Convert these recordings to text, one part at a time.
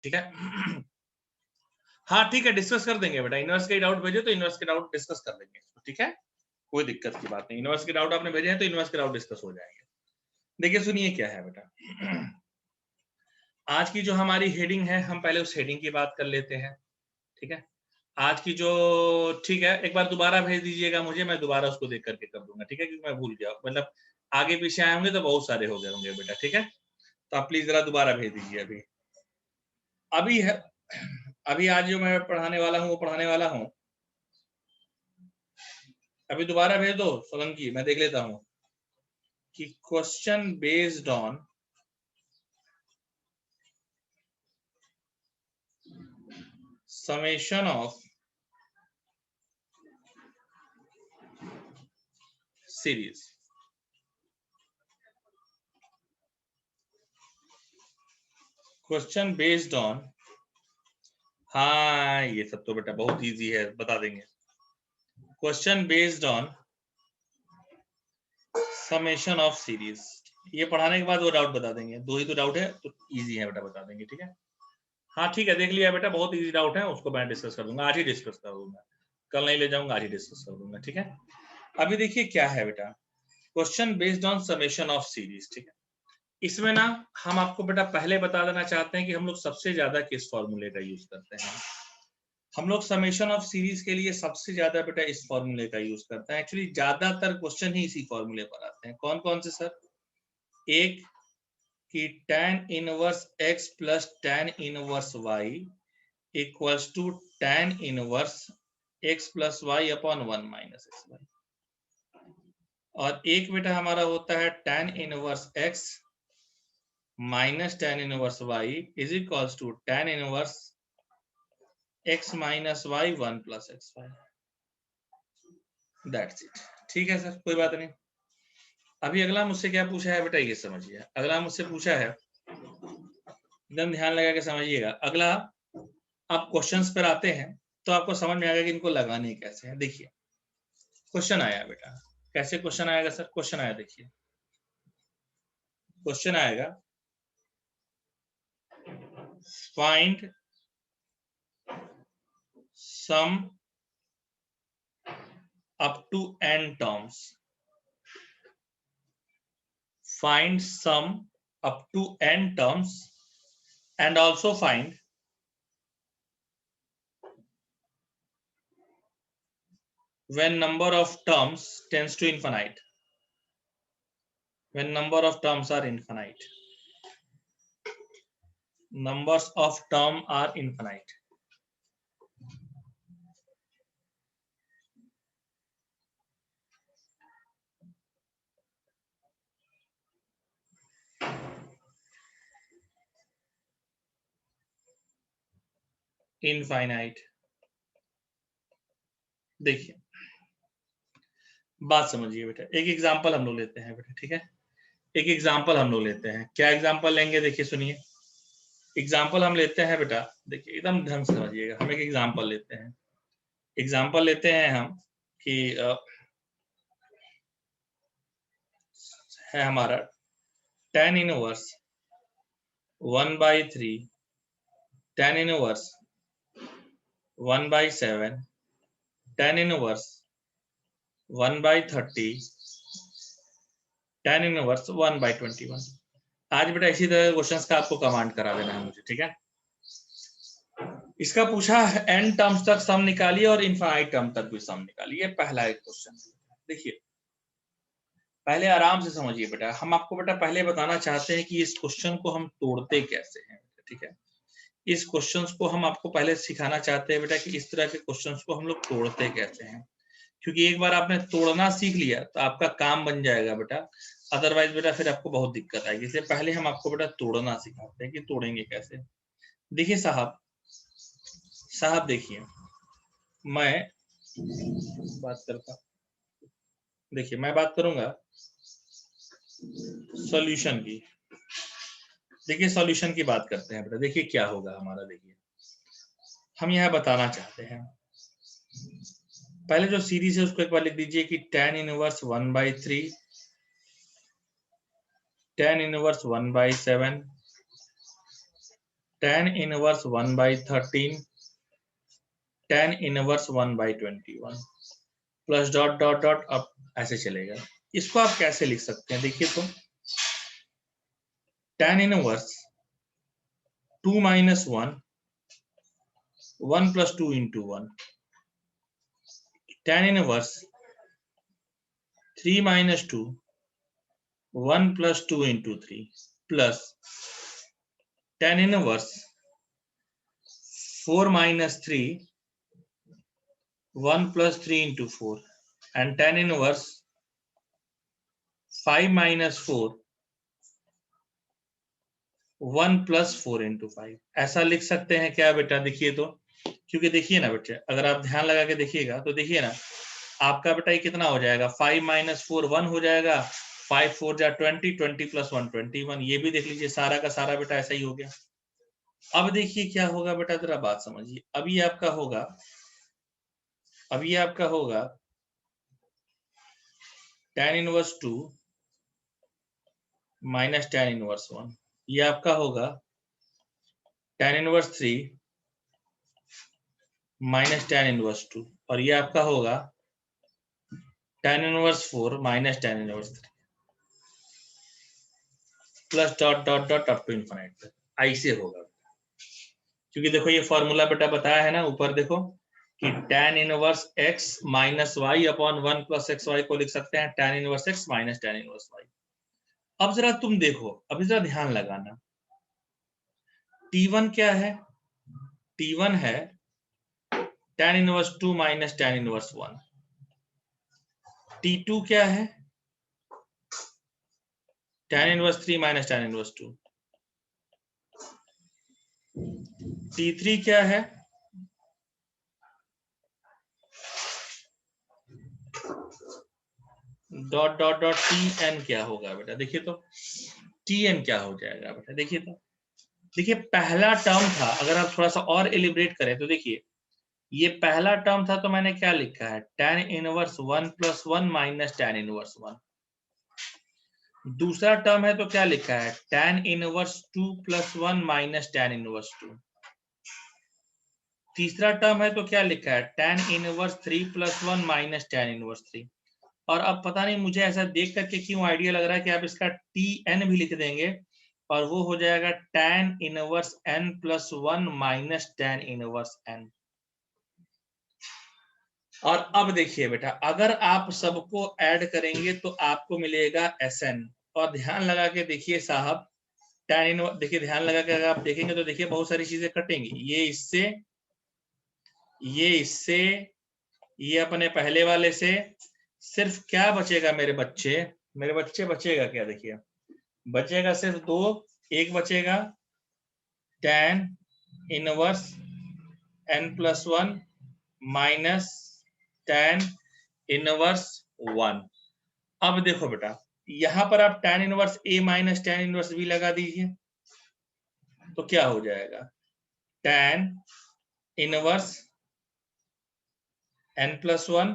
ठीक है। हाँ ठीक है, डिस्कस कर देंगे बेटा, इनवर्स के डाउट भेजो तो इनवर्स के डाउट डिस्कस कर देंगे, ठीक है, कोई दिक्कत की बात नहीं। इनवर्स के डाउट आपने भेजे हैं तो इनवर्स के डाउट डिस्कस हो जाएंगे। देखिए सुनिए क्या है बेटा, आज की जो हमारी हेडिंग है, हम पहले उस हेडिंग की बात कर लेते हैं, ठीक है। आज की जो, ठीक है, एक बार दोबारा भेज दीजिएगा मुझे, मैं दोबारा उसको देख करके कर दूंगा, ठीक है, क्योंकि मैं भूल गया, मतलब आगे पीछे आए होंगे तो बहुत सारे हो गए होंगे बेटा, ठीक है। तो आप प्लीज जरा दोबारा भेज दीजिए। अभी अभी है, अभी आज जो मैं पढ़ाने वाला हूँ वो पढ़ाने वाला हूँ, अभी दोबारा भेज दो सोलंकी, मैं देख लेता हूँ कि question based on summation of series, question based on, हाँ ये सब तो बेटा बहुत इजी है, बता देंगे। Question based on summation of series, ये पढ़ाने के बाद वो डाउट बता देंगे, दो ही तो डाउट है तो इजी है बेटा, बता देंगे, ठीक है। हाँ ठीक है, देख लिया बेटा, बहुत इजी डाउट है, उसको मैं डिस्कस कर दूंगा, आज ही डिस्कस कर दूंगा, कल नहीं ले जाऊंगा, आज ही डिस्कस कर दूंगा, ठीक है। अभी देखिए क्या है बेटा, question based on summation of series, ठीक है। इसमें ना हम आपको बेटा पहले बता देना चाहते हैं कि हम लोग सबसे ज्यादा किस फॉर्मूले का यूज करते हैं। हम लोग समेशन ऑफ सीरीज के लिए सबसे ज्यादा बेटा इस फॉर्मूले का यूज करते हैं। एक्चुअली ज्यादातर क्वेश्चन ही इसी फॉर्मूले पर आते हैं। कौन कौन से सर? एक कि tan inverse x plus tan inverse y equals to tan inverse x plus y upon 1 minus x y, और एक बेटा हमारा होता है tan inverse x minus tan inverse y is equals to tan inverse x minus y 1 plus x y, that's it, ठीक है sir, कोई बात नहीं। अभी अगला मुझसे क्या पूछा है बेटा, ये समझिए। अगला मुझसे पूछा है, एकदम ध्यान लगा के समझिएगा। अगला आप क्वेश्चंस पर आते हैं तो आपको समझ में आएगा कि इनको लगाने कैसे हैं। देखिए क्वेश्चन आया बेटा, कैसे क्वेश्चन आएगा सर? क्वेश्चन आया, देखिए क्वेश्चन आएगा, find sum up to n terms, find sum up to n terms and also find when number of terms tends to infinite, when number of terms are infinite, numbers of term are infinite। Infinite, देखिए बात समझिए बेटा, एक example हम लोग लेते हैं बेटा, ठीक है, एक एग्जांपल हम लोग लेते हैं। क्या एग्जांपल लेंगे? देखिए सुनिए, एग्जांपल हम लेते हैं बेटा, देखिए एकदम ढंग से समझिएगा। हम एक एग्जांपल लेते हैं, एग्जांपल लेते हैं हम कि है हमारा tan inverse 1/3 tan inverse 1/7 tan inverse 1/30 tan inverse 1/21। आज बेटा इसी तरह क्वेश्चंस का आपको कमांड करा देना है मुझे, ठीक है। इसका पूछा n टर्म्स तक सम निकालिए और इनफाइनाइट टर्म तक भी सम निकालिए, पहला एक क्वेश्चन। देखिए पहले आराम से समझिए बेटा, हम आपको बेटा पहले बताना चाहते हैं कि इस क्वेश्चन को हम तोड़ते कैसे हैं, ठीक है। इस क्वेश्चंस को हम आपको पहले सिखाना चाहते हैं बेटा कि इस तरह के क्वेश्चंस को हम लोग तोड़ते कैसे हैं, क्योंकि एक बार आपने तोड़ना सीख लिया तो आपका काम बन जाएगा बेटा, अदरवाइज बेटा फिर आपको बहुत दिक्कत आएगी। इसलिए पहले हम आपको बेटा तोड़ना सिखाते हैं कि तोड़ेंगे कैसे। देखिए साहब देखिए, मैं बात करता, देखिए मैं बात करूंगा सॉल्यूशन की। देखिए सॉल्यूशन की बात करते हैं बेटा, देखिए क्या होगा हमारा। देखिए हम यह बताना चाहते हैं, पहले जो सीरीज है उसको एक बार लिख दीजिए कि tan inverse 1/3 tan inverse 1/7 tan inverse 1/13 tan inverse 1/21 plus dot dot dot, अब ऐसे चलेगा। इसको आप कैसे लिख सकते हैं, देखिए तो tan inverse 2 - 1 1 + 2 × 1 tan inverse 3 - 2 1 + 2 × 3 plus tan inverse 4 - 3 1 + 3 × 4 and tan inverse 5 - 4 1 + 4 × 5। ऐसा लिख सकते हैं क्या बेटा, देखिए तो, क्योंकि देखिए ना बेटे, अगर आप ध्यान लगा के देखिएगा तो देखिए ना, आपका बेटा ये कितना हो जाएगा, 5 - 4 1 हो जाएगा, 5 4 जा 20 20 + 1 21। ये भी देख लीजिए, सारा का सारा बेटा ऐसा ही हो गया। अब देखिए क्या होगा बेटा, जरा बात समझिए। अभी आपका होगा tan इनवर्स 2 - tan इनवर्स 1, ये आपका होगा tan इनवर्स 3 - tan इनवर्स 2, और ये आपका होगा tan inverse 4 - tan inverse 3 plus dot dot dot up to infinite. ऐसे होगा, क्योंकि देखो ये फॉर्मूला बेटा बताया है ना ऊपर, देखो कि tan inverse x - y upon 1 + xy को लिख सकते हैं tan inverse x - tan inverse y। अब जरा तुम देखो, अभी जरा ध्यान लगाना, T1 क्या है, T1 है tan inverse 2 - tan inverse 1। T2 क्या है, tan inverse 3 - tan inverse 2। T3 क्या है, डॉट डॉट डॉट Tn क्या होगा बेटा, देखिए तो Tn क्या हो जाएगा बेटा, देखिए तो, देखिए पहला टर्म था, अगर आप थोड़ा सा और एलिब्रेट करें तो देखिए, ये पहला टर्म था तो मैंने क्या लिखा है, tan इनवर्स 1 + 1 - tan इनवर्स 1। दूसरा टर्म है तो क्या लिखा है, tan इनवर्स 2 + 1 - tan इनवर्स 2। तीसरा टर्म है तो क्या लिखा है, tan इनवर्स 3 + 1 - tan इनवर्स 3। और अब पता नहीं मुझे ऐसा देख करके क्यों आइडिया लग रहा है कि आप इसका Tn भी लिख देंगे, और वो हो जाएगा tan inverse n + 1 - tan inverse n। और अब देखिए बेटा, अगर आप सबको ऐड करेंगे तो आपको मिलेगा Sn। और ध्यान लगा के देखिए साहब, tan इनवर्स, देखिए ध्यान लगा के अगर आप देखेंगे तो देखिए बहुत सारी चीजें कटेंगी, ये इससे, ये इससे, ये अपने पहले वाले से, सिर्फ क्या बचेगा मेरे बच्चे बचेगा क्या, देखिए बचेगा सिर्फ दो, एक बचेगा tan inverse n + 1 minus tan inverse 1। अब देखो बेटा, यहां पर आप tan inverse a - tan inverse b लगा दीजिए, तो क्या हो जाएगा, tan inverse n + 1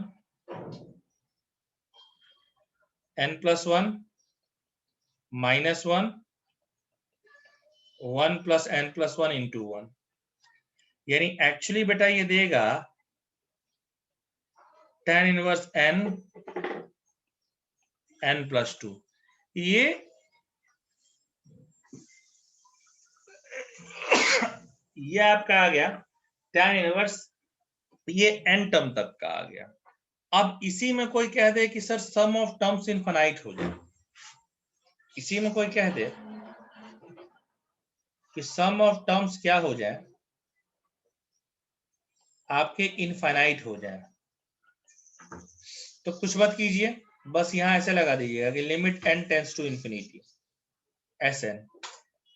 n + 1 -1 1 + n + 1 × 1, यानी एक्चुअली बेटा ये देगा tan इनवर्स n + 2। ये आपका आ गया tan इनवर्स, ये n टर्म तक का आ गया। अब इसी में कोई कह दे कि sir sum of terms infinite हो जाए, इसी में कोई कह दे कि सम ऑफ टर्म्स क्या हो जाए, आपके इनफाइनाइट हो जाए, तो कुछ मत कीजिए, बस यहां ऐसे लगा दीजिएगा कि limit n tends to infinity Sn,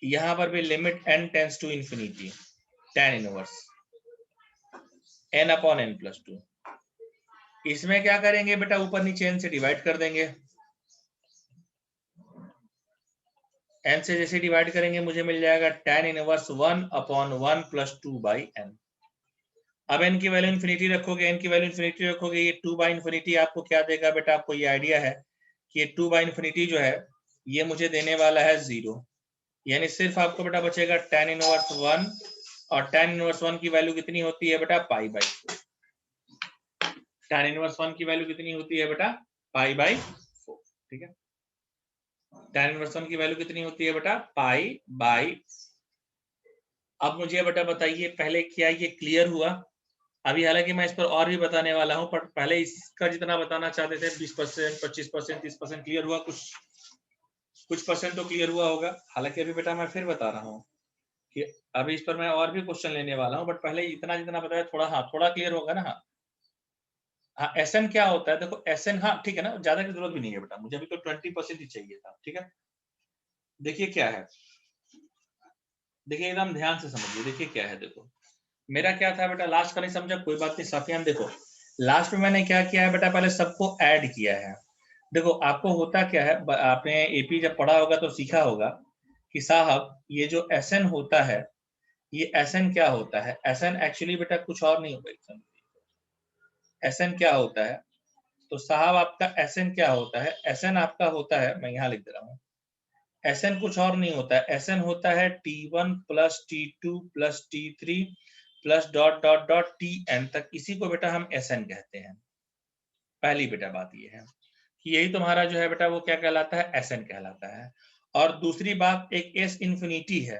यहां पर भी limit n tends to infinity tan inverse n/n + 2। इसमें क्या करेंगे बेटा, ऊपर नीचे n से डिवाइड कर देंगे, n से जैसे डिवाइड करेंगे मुझे मिल जाएगा tan इनवर्स 1/1 + 2/n। अब n की वैल्यू इन्फिनिटी रखोगे, n की वैल्यू इन्फिनिटी रखोगे, ये 2/∞ आपको क्या देगा बेटा, आपको ये आइडिया है कि ये 2/∞ जो है ये मुझे देने वाला है 0। यानी सिर्फ आपको बेटा बचेगा tan इनवर्स 1, और tan इनवर्स 1 की वैल्यू कितनी होती है बेटा पाई बाई 4। tan इनवर्स 1 की वैल्यू कितनी होती है बेटा पाई बाई 4, ठीक है। tan इनवर्स 1 की वैल्यू कितनी होती है बेटा पाई बाई। अब मुझे बेटा बताइए पहले क्या ये क्लियर हुआ? अभी हालांकि मैं इस पर और भी बताने वाला हूं, पर पहले इसका जितना बताना चाहते थे 20%, 25%, 30% क्लियर हुआ, कुछ परसेंट तो क्लियर हुआ होगा। हालांकि अभी बेटा मैं फिर बता रहा हूँ कि अभी इस पर मैं और भी क्वेश्चन लेने वाला हूँ, बट पहले इतना जितना बताया थोड़ा, हाँ थोड़ा क्लियर होगा ना। हाँ हाँ, एसएन क्या होता है? देखो एसएन, हाँ ठीक है ना, ज्यादा की जरूरत भी नहीं है बेटा, मुझे अभी तो 20% ही चाहिए था, ठीक है। देखिए क्या है, देखिए एकदम ध्यान से समझिए, देखिए क्या है। देखो मेरा क्या था बेटा, लास्ट का नहीं समझा कोई बात नहीं साफियान। देखो लास्ट में मैंने क्या किया है बेटा, पहले सबको ऐड किया है। देखो आपको होता क्या है, आपने एपी जब पढ़ा होगा तो सीखा होगा कि साहब ये जो एसएन होता है, ये एसएन क्या होता है? एसएन एक्चुअली बेटा कुछ और नहीं होगा। एसएन क्या होता है? तो साहब आपका एसएन क्या होता है? एसएन आपका होता है, मैं यहाँ लिख दे रहा हूँ, एसएन कुछ और नहीं होता है, एसएन होता है T1 plus T2 plus T3 plus dot dot dot Tn तक, इसी को बेटा हम एसएन कहते हैं। पहली बेटा बात ये है कि यही तुम्हारा जो है बेटा वो क्या कहलाता है, एसएन कहलाता है। और दूसरी बात, एक एस इन्फिनिटी है,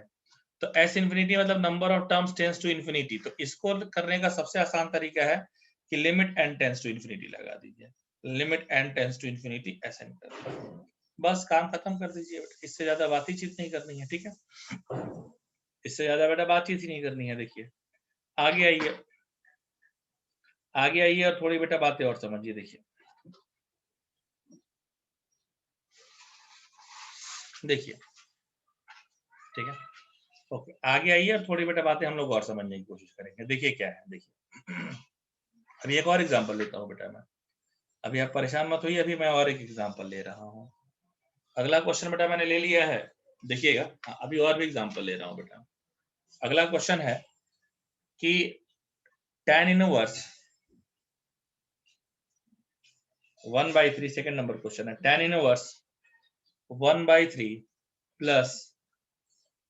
तो एस इन्फिनिटी मतलब number of terms tends to infinity. तो इसको करने का सबसे आसान तरीका है कि limit n tends to infinity लगा दीजिए, limit n tends to infinity S n कर, बस काम खत्म कर दीजिए बेटा। इससे ज्यादा बातचीत नहीं करनी है, ठीक है, इससे ज्यादा बेटा बातचीत ही नहीं करनी है। देखिए आगे आइए, आगे आइए और थोड़ी बेटा बातें और समझिए। देखिए देखिए ठीक है, ओके आगे आइए और थोड़ी बेटा बातें हम लोग और समझने की कोशिश करेंगे। देखिए क्या है, देखिए अभी एक और एग्जांपल लेता हूँ बेटा मैं, अभी आप परेशान मत होइए, अभी मैं और एक एग्जांपल ले रहा हूँ। अगला क्वेश्चन बेटा मैंने ले लिया है, देखिएगा। अभी और भी एग्जांपल ले रहा हूँ बेटा। अगला क्वेश्चन है कि tan inverse 1/3, second number question है, tan inverse 1/3 plus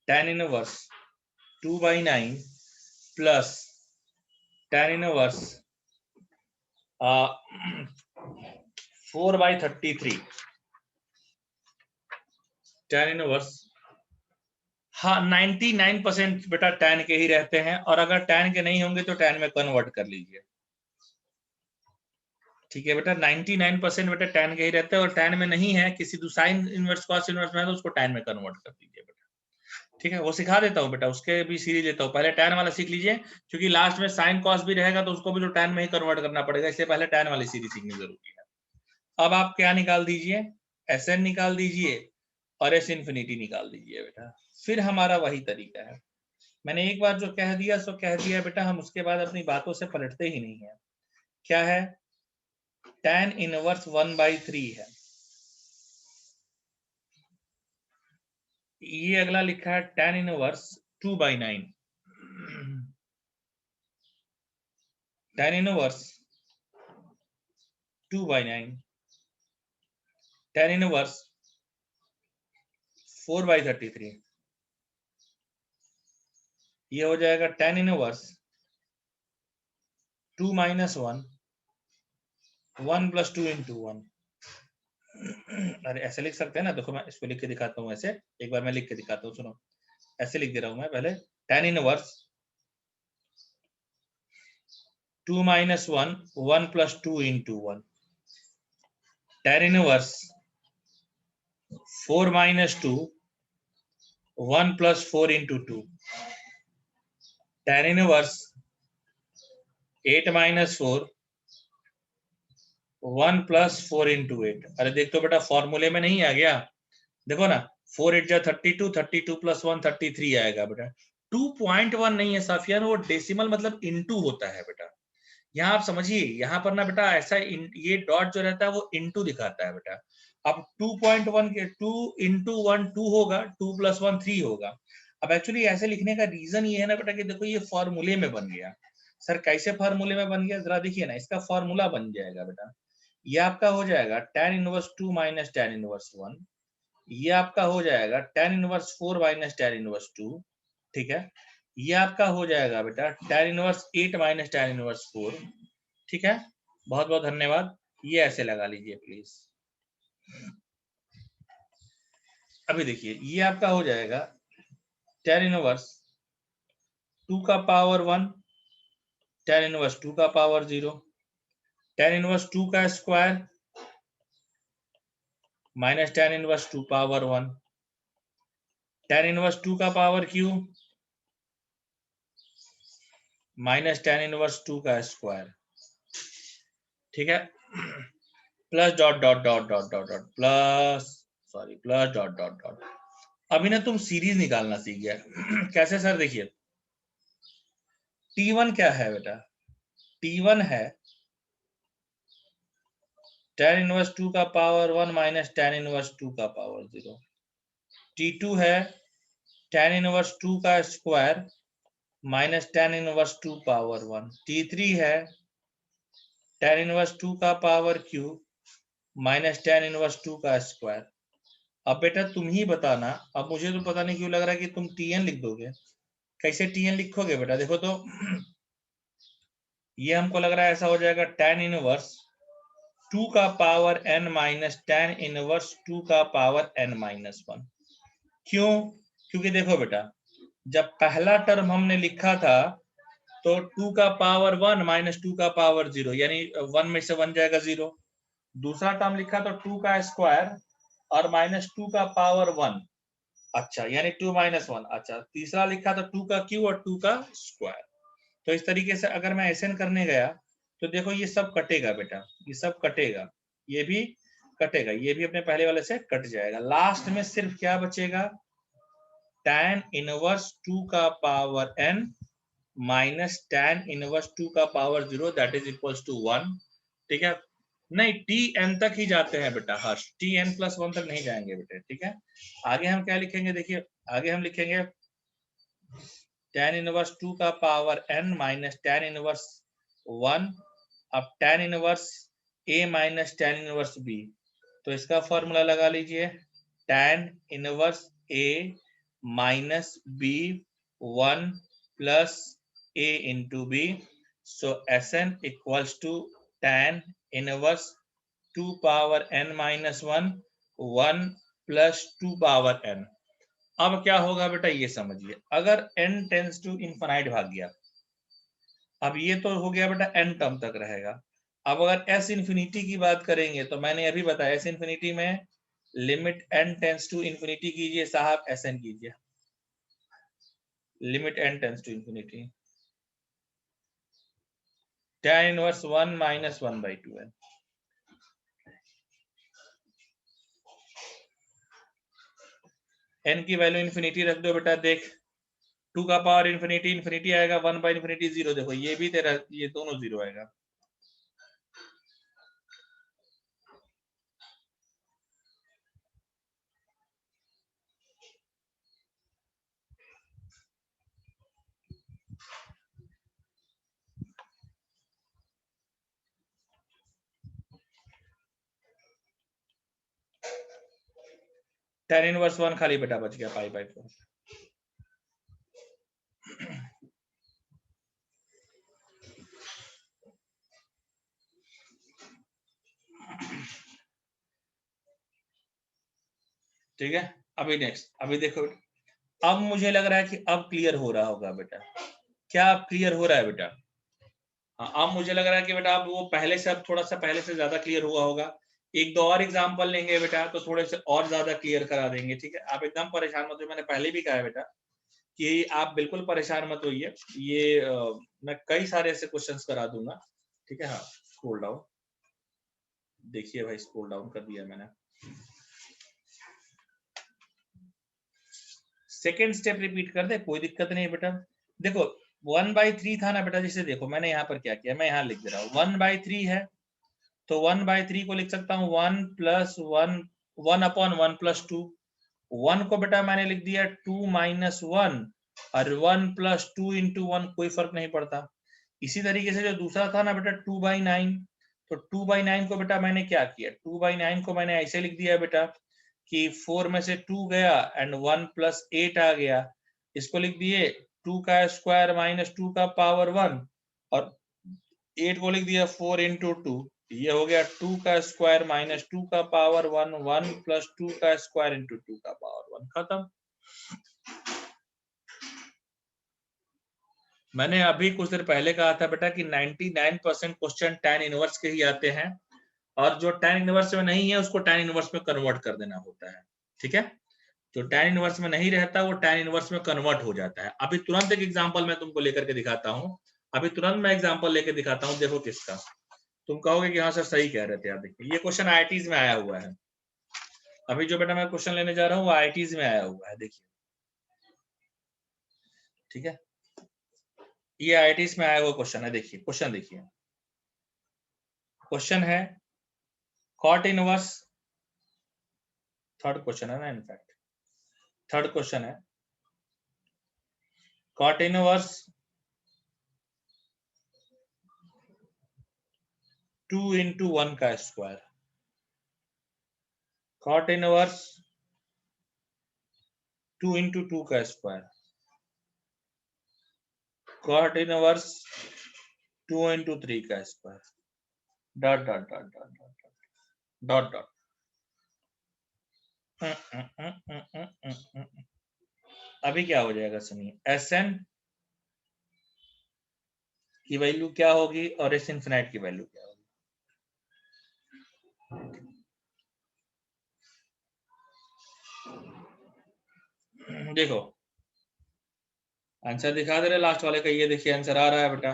tan inverse 2/9 plus tan inverse 4/33, tan inverse, हाँ 99% बेटा tan के ही रहते हैं, और अगर tan के नहीं होंगे तो tan में कन्वर्ट कर लीजिए, ठीक है बेटा। 99% बेटा tan के ही रहते हैं, और tan में नहीं है, किसी साइन इनवर्स कॉस इनवर्स में है तो उसको tan में कन्वर्ट कर दीजिए बेटा, ठीक है। वो सिखा देता हूँ बेटा, उसके भी सीरीज लेता हूँ, पहले tan वाला सीख लीजिए, क्योंकि लास्ट में साइन कॉस भी रहेगा तो उसको भी तो tan में ही कन्वर्ट करना पड़ेगा, इसलिए पहले tan वाली सीरीज सीखनी जरूरी है। अब आप क्या निकाल दीजिए, एसएन निकाल दीजिए और एस इन्फिनिटी निकाल दीजिए बेटा। फिर हमारा वही तरीका है, मैंने एक बार जो कह दिया सो कह दिया बेटा, हम उसके बाद अपनी बातों से पलटते ही नहीं है। क्या है? tan इनवर्स 1/3 है, ये अगला लिखा है tan inverse 2/9, tan inverse 2/9, tan inverse 4/33, ये हो जाएगा tan इनवर्स 2 - 1 1 + 2 × 1। अरे ऐसे लिख सकते हैं ना, देखो मैं इसको लिख के दिखाता हूँ, ऐसे एक बार मैं लिख के दिखाता हूँ, सुनो ऐसे लिख दे रहा हूँ मैं पहले, tan inverse 2 - 1 1 + 2 × 1, tan inverse 4 - 2 1 + 4 × 2, tan inverse 8 - 4 1 + 4 × 8। अरे देख तो बेटा फॉर्मूले में नहीं आ गया, देखो ना 4 8 जा 32, 32 + 1 33 आएगा बेटा। 2.1 नहीं है साफियान, वो डेसिमल मतलब इनटू होता है बेटा। यहाँ आप समझिए, यहाँ पर ना बेटा ऐसा ये डॉट जो रहता है वो इनटू दिखाता है बेटा। अब 2.1 के 2 × 1 2 होगा, 2 + 1 3 होगा। अब एक्चुअली ऐसे लिखने का रीजन ये है ना बेटा कि देखो ये फॉर्मूले में बन गया। सर कैसे फॉर्मूले में बन गया, जरा देखिए ना, इसका फॉर्मूला बन जाएगा बेटा, ये आपका हो जाएगा tan इनवर्स 2 - tan इनवर्स 1 ये आपका हो जाएगा tan inverse 4 minus tan inverse 2, ठीक है। ये आपका हो जाएगा बेटा tan inverse 8 minus tan inverse 4, ठीक है। बहुत बहुत धन्यवाद। ये ऐसे लगा लीजिए प्लीज। अभी देखिए ये आपका हो जाएगा tan इनवर्स 2 का पावर 1, tan इनवर्स 2 का पावर 0, tan इनवर्स 2 का square minus tan inverse 2 power 1, tan inverse 2 का power Q minus tan inverse 2 का स्क्वायर, ठीक है। Plus dot dot dot dot dot dot plus plus dot dot dot. अभी ना तुम series निकालना सीख गया। कैसे सर? देखिए T1 क्या है बेटा? T1 है tan इनवर्स 2 का पावर 1 माइनस tan इनवर्स 2 का पावर 0। T2 है tan इनवर्स 2 का square minus tan inverse 2 power 1। T3 है tan इनवर्स 2 का power cube minus tan inverse 2 का स्क्वायर। अब बेटा तुम ही बताना, अब मुझे तो पता नहीं क्यों लग रहा है कि तुम Tn लिख दोगे। कैसे Tn लिखोगे बेटा? देखो तो ये हमको लग रहा है ऐसा हो जाएगा tan इनवर्स 2 का power n minus tan inverse 2 का पावर n माइनस 1। क्यों? क्योंकि देखो बेटा जब पहला टर्म हमने लिखा था तो 2 का पावर 1 माइनस 2 का पावर 0, यानी 1 में से 1 जाएगा 0। दूसरा टर्म लिखा तो 2 का स्क्वायर और माइनस 2 का पावर 1, अच्छा यानी 2 माइनस 1। अच्छा तीसरा लिखा तो 2 का क्यू और 2 का स्क्वायर। तो इस तरीके से अगर मैं एसएन करने गया तो देखो ये सब कटेगा बेटा, ये सब कटेगा, ये भी कटेगा, ये भी अपने पहले वाले से कट जाएगा। लास्ट में सिर्फ क्या बचेगा? tan इनवर्स 2 का power n minus tan inverse 2 का power 0 that is equals to 1, ठीक है। नहीं tn तक ही जाते हैं बेटा, हर्ष tn प्लस 1 तक नहीं जाएंगे बेटे, ठीक है। आगे हम क्या लिखेंगे? देखिए आगे हम लिखेंगे tan इनवर्स 2 का power n minus tan inverse 1। अब tan inverse a minus tan inverse b, तो इसका फॉर्मूला लगा लीजिए tan inverse a minus b 1 plus a into b। So Sn equals to tan inverse 2 power n minus 1 1 plus 2 power n। अब क्या होगा बेटा ये समझिए, अगर n टेंस टू इनफाइनाइट भाग गया, अब ये तो हो गया बेटा n टर्म तक रहेगा। अब अगर s इंफिनिटी की बात करेंगे तो मैंने अभी बताया s इंफिनिटी में limit n tends to infinity कीजिए साहब, Sn कीजिए limit n tends to infinity tan inverse 1 minus 1/2 है। n की वैल्यू इंफिनिटी रख दो बेटा, देख 2 का पावर इंफिनिटी इंफिनिटी आएगा, 1 बाई इंफिनिटी 0, देखो ये भी तेरा ये दोनों 0 आएगा। tan इनवर्स 1 खाली बेटा बच गया पाई बाई 4। ठीक है, अभी नेक्स्ट, अभी देखो अब मुझे लग रहा है कि अब क्लियर हो रहा होगा बेटा। क्या अब क्लियर हो रहा है बेटा? हाँ, अब मुझे लग रहा है कि बेटा अब वो पहले से, अब थोड़ा सा पहले से ज्यादा क्लियर हुआ होगा। एक दो और एग्जांपल लेंगे बेटा तो थोड़े से और ज्यादा क्लियर करा देंगे, ठीक है। आप एकदम परेशान मत होइए, मैंने पहले भी कहा है बेटा कि आप बिल्कुल परेशान मत होइए, ये मैं कई सारे ऐसे क्वेश्चंस करा दूंगा, ठीक है। हाँ स्क्रॉल डाउन, देखिए भाई स्क्रॉल डाउन कर दिया मैंने। सेकेंड स्टेप रिपीट कर दे, कोई दिक्कत नहीं बेटा। देखो 1/3 था ना बेटा, जैसे देखो मैंने यहाँ पर क्या किया, मैं यहाँ लिख दे रहा हूँ 1/3 है तो 1/3 को लिख सकता हूँ 1 प्लस 1 1/1 प्लस 2। 1 को बेटा मैंने लिख दिया 2 माइनस 1 और 1 प्लस 2 इंटू 1, कोई फर्क नहीं पड़ता। इसी तरीके से जो दूसरा था ना बेटा 2/9, तो 2/9 को बेटा मैंने क्या किया, 2/9 को मैंने ऐसे लिख दिया बेटा कि 4 में से 2 गया एंड 1 + 8 आ गया, इसको लिख दिए 2 का स्क्वायर माइनस 2 का पावर 1 और 8 को लिख दिया 4 × 2, ये हो गया 2 का स्क्वायर माइनस 2 का पावर 1 1 + 2 का स्क्वायर × 2 का पावर 1, खत्म। मैंने अभी कुछ देर पहले कहा था बेटा कि 99% क्वेश्चन tan इनवर्स के ही आते हैं और जो tan इनवर्स में नहीं है उसको tan इनवर्स में कन्वर्ट कर देना होता है, ठीक है। जो tan इनवर्स में नहीं रहता वो tan इनवर्स में कन्वर्ट हो जाता है। अभी तुरंत एक एग्जांपल मैं तुमको लेकर के दिखाता हूँ, अभी तुरंत मैं एग्जांपल लेकर दिखाता हूँ, देखो किसका। तुम कहोगे कि हाँ सर सही कह रहे थे आप। देखिए ये क्वेश्चन आईआईटीज में आया हुआ है, अभी जो बेटा मैं क्वेश्चन लेने जा रहा हूँ वो आईआईटीज में आया हुआ है, देखिए ठीक है, ये आईआईटीज में आया हुआ क्वेश्चन है। देखिए क्वेश्चन, देखिए क्वेश्चन है कॉट इनवर्स, थर्ड क्वेश्चन है ना, इनफैक्ट थर्ड क्वेश्चन है कॉट इनवर्स 2 × 1 का स्क्वायर, कॉट इनवर्स 2 × 2 का स्क्वायर, कॉट इनवर्स 2 × 3 का square, dot dot dot dot dot dot. अभी क्या हो जाएगा सुनिए, Sn की वैल्यू क्या होगी और S इनफिनाइट की वैल्यू क्या होगी। देखो आंसर दिखा दे रहे लास्ट वाले का, ये देखिए आंसर आ रहा है बेटा।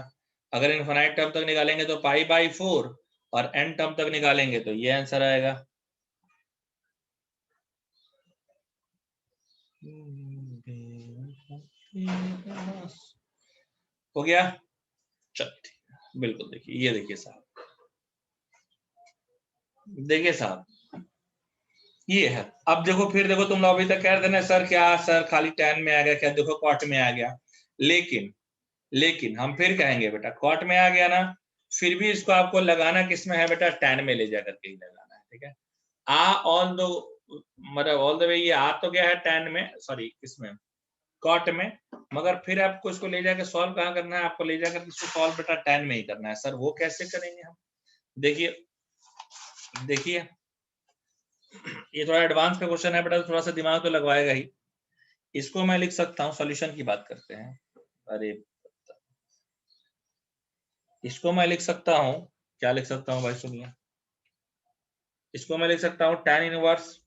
अगर इनफिनाइट टर्म तक निकालेंगे तो π/4 और n टर्म तक निकालेंगे तो ये आंसर आएगा। हो गया, चल बिल्कुल। देखिए ये देखिए साहब, देखिए साहब ये है। अब देखो फिर देखो, तुम लोग अभी तक कह रहे थे ना सर क्या सर खाली tan में आ गया क्या, देखो कॉट में आ गया, लेकिन हम फिर कहेंगे बेटा कॉट में आ गया ना, फिर भी इसको आपको लगाना किसमें है बेटा, tan में ले जाकर के ही लगाना है, ठीक है। आ ऑल दो मतलब ऑल द वे ये आ तो गया है tan में, सॉरी किसमें, कॉट में, मगर फिर आपको इसको ले जाकर सॉल्व कहाँ करना है, आपको ले जाकर इसको सॉल्व बेटा tan में ही करना है। सर वो कैसे करेंगे हम, देखिए देखिए ये थोड़ा एडवांस का क्वेश्चन है बेटा, थोड़ा सा दिमाग तो लगवाएगा ही। इसको मैं लिख सकता हूँ, सॉल्यूशन की बात करते हैं। अरे इसको मैं लिख सकता हूँ, क्या लिख सकता हूँ भाई सुनिए, इसको मैं लिख सकता हूँ tan इनवर्स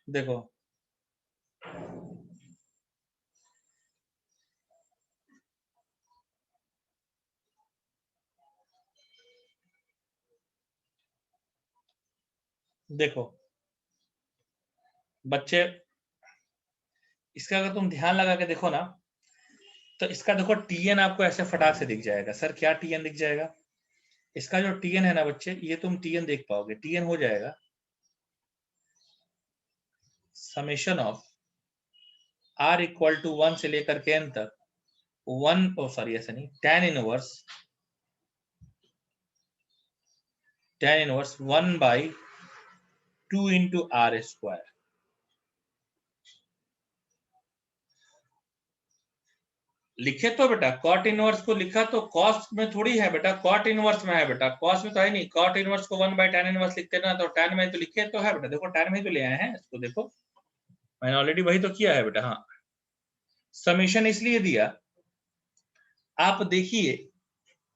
देखो देखो बच्चे, इसका अगर तुम ध्यान लगा के देखो ना तो इसका देखो TN आपको ऐसे फटाक से दिख जाएगा। सर क्या TN दिख जाएगा, इसका जो TN है ना बच्चे, ये तुम TN देख पाओगे, TN हो जाएगा समेशन ऑफ R = 1 से लेकर के n तक 1 सॉरी ऐसा नहीं, tan इनवर्स 1/2 × R²। लिखे तो बेटा कॉट इनवर्स को लिखा तो कॉस में थोड़ी है बेटा, कॉट इनवर्स में है बेटा, कॉस में तो है नहीं। कॉट इनवर्स को 1/tan इनवर्स लिखते ना, तो tan में तो लिखे तो है बेटा, देखो tan में ही तो ले आए हैं इसको, देखो मैंने ऑलरेडी वही तो किया है बेटा। हाँ समेशन इसलिए दिया, आप देखिए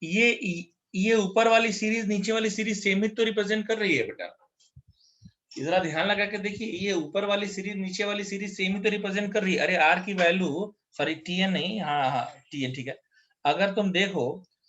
ये ऊपर वाली सीरीज नीचे वाली सीरीज सेम ही तो रिप्रेजेंट कर रही है बेटा, जरा ध्यान लगा के देखिए, ये ऊपर वाली सीरीज नीचे वाली सीरीज सेम ही तो रिप्रेजेंट कर रही है। अरे आर की वैल्यू, सॉरी TN नहीं, हाँ हाँ TN ठीक है। अगर तुम देखो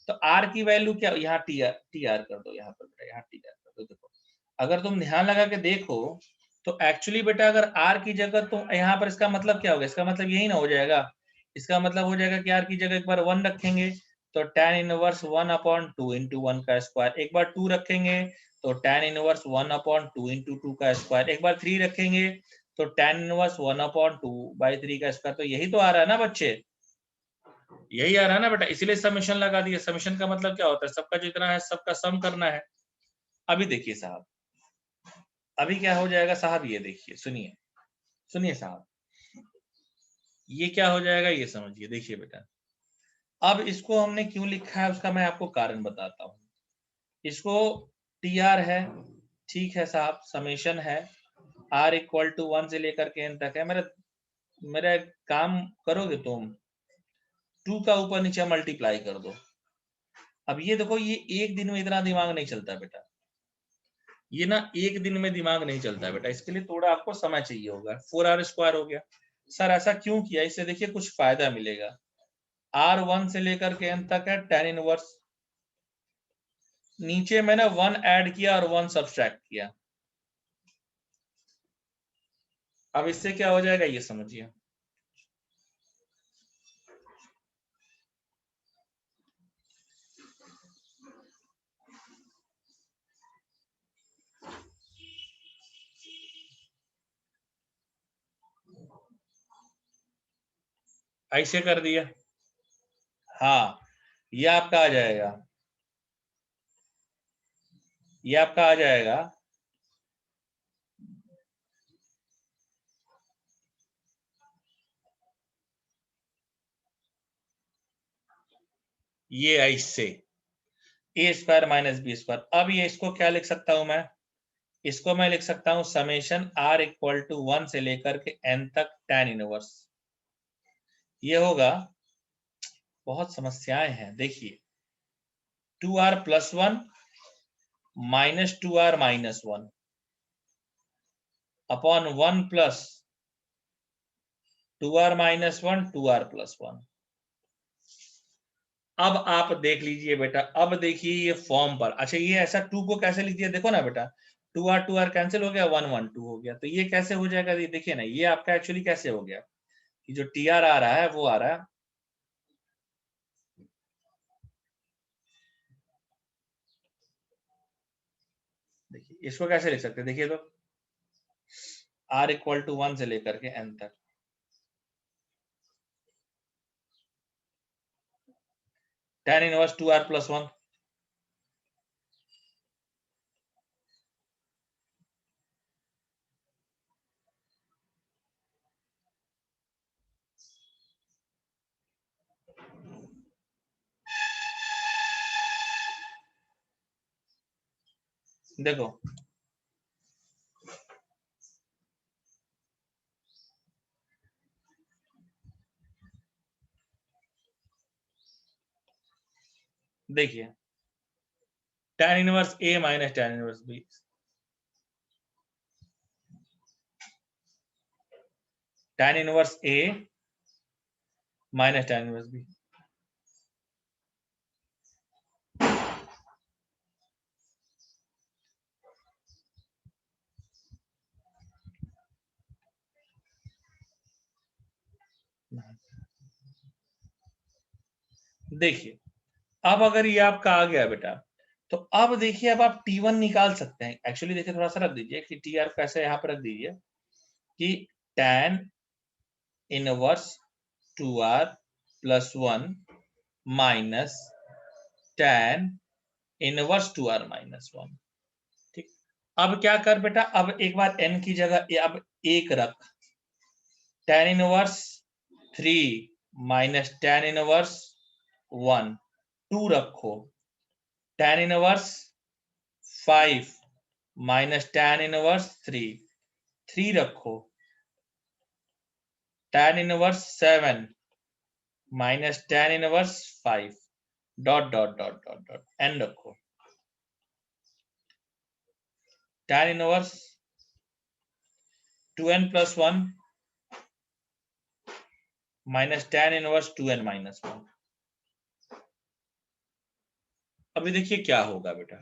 तो आर की वैल्यू क्या, यहाँ टी आर कर दो, यहाँ पर बेटा यहाँ टी आर कर दो। देखो अगर तुम ध्यान लगा के देखो तो एक्चुअली बेटा अगर आर की जगह तो यहाँ पर इसका मतलब क्या होगा, इसका मतलब यही ना हो जाएगा, इसका मतलब हो जाएगा कि आर की जगह एक बार 1 रखेंगे तो tan इनवर्स 1/2 इंटू 1 का स्क्वायर, एक बार 2 रखेंगे तो tan इनवर्स 1/2 इंटू 2 का स्क्वायर, एक बार 3 रखेंगे तो tan इनवर्स 1/2/3 का स्क्वायर। तो यही तो आ रहा है ना बच्चे, यही आ रहा है ना बेटा, इसीलिए समेशन लगा दिया। समेशन का मतलब क्या होता है, सबका जितना है सबका सम करना है। अभी देखिए साहब, अभी क्या हो जाएगा साहब, ये देखिए, सुनिए सुनिए साहब, ये क्या हो जाएगा ये समझिए। देखिए बेटा, अब इसको हमने क्यों लिखा है उसका मैं आपको कारण बताता हूं। इसको टी आर है, ठीक है साहब, समेशन है, आर इक्वल टू 1 से लेकर के एन तक है। मेरा काम करोगे तुम, 2 का ऊपर नीचे मल्टीप्लाई कर दो। अब ये देखो, ये एक दिन में इतना दिमाग नहीं चलता बेटा, ये ना एक दिन में दिमाग नहीं चलता बेटा, इसके लिए थोड़ा आपको समय चाहिए होगा। 4r स्क्वायर हो गया सर, ऐसा क्यों किया, इससे देखिए कुछ फायदा मिलेगा। r1 से लेकर के n तक है tan इनवर्स, नीचे मैंने 1 ऐड किया और 1 सब्सट्रैक्ट किया। अब इससे क्या हो जाएगा ये समझिए, ऐसे कर दिया, हाँ ये आपका आ जाएगा, ये आपका आ जाएगा ये ऐसे ए स्क्वायर माइनस बी स्क्वायर। अब ये इसको क्या लिख सकता हूं मैं, इसको मैं लिख सकता हूं समेशन आर इक्वल टू 1 से लेकर के n तक tan इनवर्स। ये होगा, बहुत समस्याएं हैं देखिए, 2r plus 1 minus 2r minus 1 upon 1 plus 2r minus 1 2r plus 1। अब आप देख लीजिए बेटा, अब देखिए ये फॉर्म पर, अच्छा ये ऐसा 2 को कैसे लिख दिया, देखो ना बेटा, 2r कैंसिल हो गया, 1 1 2 हो गया, तो ये कैसे हो जाएगा, ये देखिए ना, ये आपका एक्चुअली कैसे हो गया कि जो टी आर आ रहा है वो आ रहा है, देखिए इसको कैसे लिख सकते हैं, देखिए तो r इक्वल टू 1 से लेकर के n तक tan इनवर्स 2r प्लस 1। देखो देखिए tan inverse a minus tan inverse b, tan inverse a minus tan inverse b। देखिए अब अगर ये आपका आ गया बेटा, तो अब देखिए अब आप T1 निकाल सकते हैं। एक्चुअली देखिए थोड़ा सा रख दीजिए कि टी आर कैसे यहाँ पर रख दीजिए कि tan inverse 2r plus 1 minus tan inverse 2r minus 1। ठीक, अब क्या कर बेटा, अब एक बार n की जगह अब 1 रख, tan inverse 3 minus tan inverse 1, 2 रखो, tan inverse 5 minus tan inverse 3, 3 रखो, tan inverse 7 minus tan inverse 5, dot dot dot dot dot n रखो, tan inverse 2n plus 1 minus tan inverse 2n minus 1। अभी देखिए क्या होगा बेटा,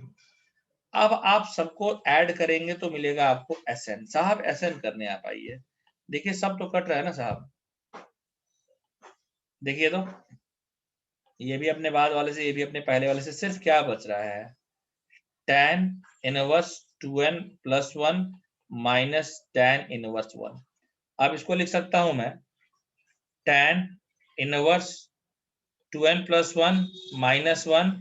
अब आप सबको ऐड करेंगे तो मिलेगा आपको Sn। साहब Sn करने आप आइए, देखिए सब तो कट रहा है ना साहब, देखिए तो ये भी अपने बाद वाले से, ये भी अपने पहले वाले से, सिर्फ क्या बच रहा है, tan inverse 2n plus 1 minus tan inverse 1। अब इसको लिख सकता हूं मैं tan inverse 2n plus 1 minus 1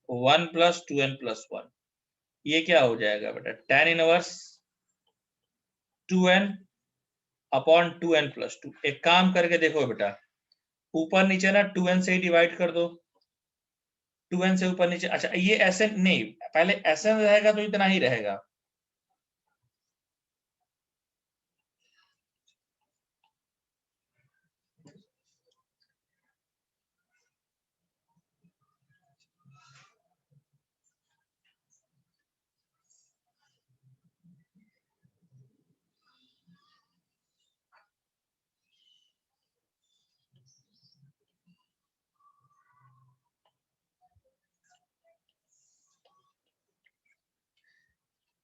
1 plus 2n plus 1। ये क्या हो जाएगा बेटा, tan inverse 2n upon 2n plus 2। एक काम करके देखो बेटा, ऊपर नीचे ना 2n से ही डिवाइड कर दो, 2n से ऊपर नीचे। अच्छा ये ऐसे नहीं, पहले ऐसे रहेगा तो इतना ही रहेगा,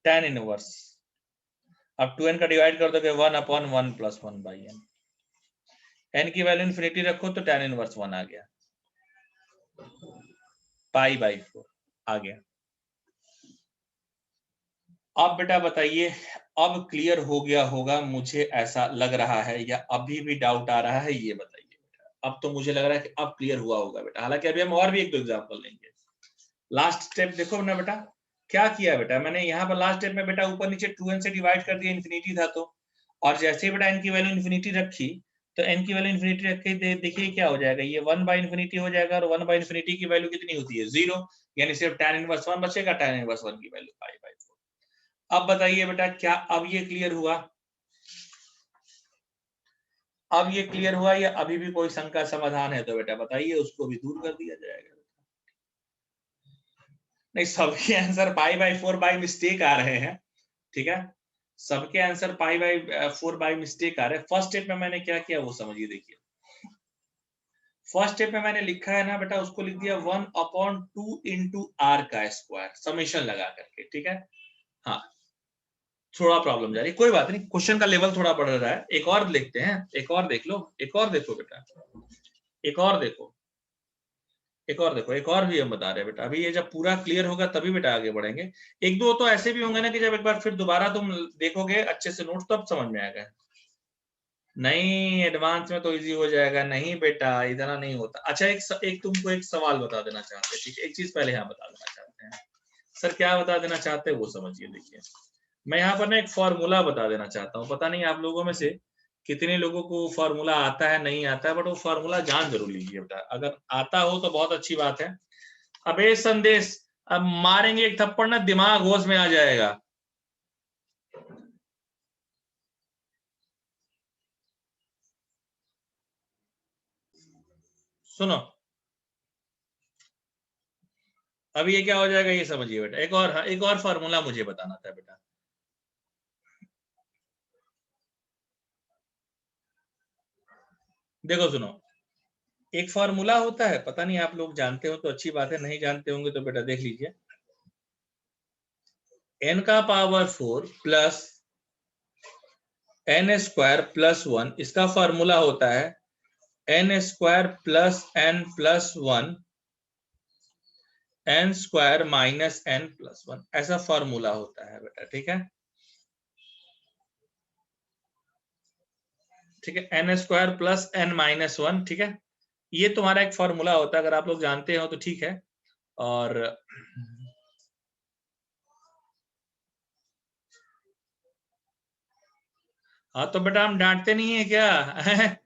tan इनवर्स, अब 2n का डिवाइड कर दोगे 1 upon 1 plus 1 by n, n की वैल्यू इन्फिनिटी रखो तो tan इनवर्स 1 आ गया, पाई बाई 4 आ गया। अब बेटा बताइए, अब क्लियर हो गया होगा मुझे ऐसा लग रहा है, या अभी भी डाउट आ रहा है, ये बताइए बेटा। अब तो मुझे लग रहा है कि अब क्लियर हुआ होगा बेटा, हालांकि अभी हम और भी एक दो एग्जांपल लेंगे। लास्ट स्टेप देखो ना बेटा, क्या किया बेटा मैंने यहाँ पर लास्ट स्टेप में बेटा, ऊपर नीचे 2n से डिवाइड कर दिया, इन्फिनिटी था तो, और जैसे ही बेटा n की वैल्यू इन्फिनिटी रखी, तो n की वैल्यू इन्फिनिटी रख के देखिए क्या हो जाएगा, ये 1 बाई इन्फिनिटी हो जाएगा, और 1 बाई इन्फिनिटी की वैल्यू कितनी होती है, 0, यानी सिर्फ tan इनवर्स 1 बचेगा, tan इनवर्स 1 की वैल्यू पाई बाई 4। अब बताइए बेटा, क्या अब ये क्लियर हुआ, अब ये क्लियर हुआ, या अभी भी कोई शंका समाधान है तो बेटा बताइए, उसको भी दूर कर दिया जाएगा। नहीं, सबके answer pi by 4 by mistake आ रहे हैं, ठीक है, सबके answer pi by 4 by mistake आ रहे हैं। फर्स्ट स्टेप में मैंने क्या किया वो समझिए, देखिए फर्स्ट स्टेप में मैंने लिखा है ना बेटा, उसको लिख दिया 1 अपॉन 2 इंटू आर का स्क्वायर, समेशन लगा करके, ठीक है। हाँ, थोड़ा प्रॉब्लम जा रही, कोई बात नहीं, क्वेश्चन का लेवल थोड़ा बढ़ रहा है। एक और देखते हैं, एक और देख लो, एक और देखो बेटा, एक और देखो, एक और देखो, एक और भी हम बता रहे हैं बेटा। अभी ये जब पूरा क्लियर होगा तभी बेटा आगे बढ़ेंगे। एक दो तो ऐसे भी होंगे ना कि जब एक बार फिर दोबारा तुम देखोगे अच्छे से नोट्स, तब समझ में आएगा। नहीं, एडवांस में तो इजी हो जाएगा, नहीं बेटा इतना नहीं होता। अच्छा एक तुमको एक सवाल बता देना चाहते हैं, ठीक है, एक चीज पहले यहाँ बता देना चाहते हैं। सर क्या बता देना चाहते हैं वो समझिए, देखिए मैं यहाँ पर ना एक फॉर्मूला बता देना चाहता हूँ। पता नहीं आप लोगों में से कितने लोगों को फॉर्मूला आता है नहीं आता है, बट वो फॉर्मूला जान जरूर लीजिए बेटा। अगर आता हो तो बहुत अच्छी बात है। अबे संदेश, अब मारेंगे एक थप्पड़ ना, दिमाग होश में आ जाएगा। सुनो, अब ये क्या हो जाएगा ये समझिए बेटा। एक और, हाँ, एक और फॉर्मूला मुझे बताना था बेटा। देखो सुनो, एक फॉर्मूला होता है, पता नहीं आप लोग जानते हो तो अच्छी बात है, नहीं जानते होंगे तो बेटा देख लीजिए। n का power 4 plus n square plus 1, इसका फॉर्मूला होता है n square plus n plus 1 n square minus n plus 1, ऐसा फॉर्मूला होता है बेटा, ठीक है। ठीक है, n square plus n minus 1, ठीक है, ये तुम्हारा एक फॉर्मूला होता है। अगर आप लोग जानते हो तो ठीक है। और हाँ, तो बेटा हम डांटते नहीं है क्या?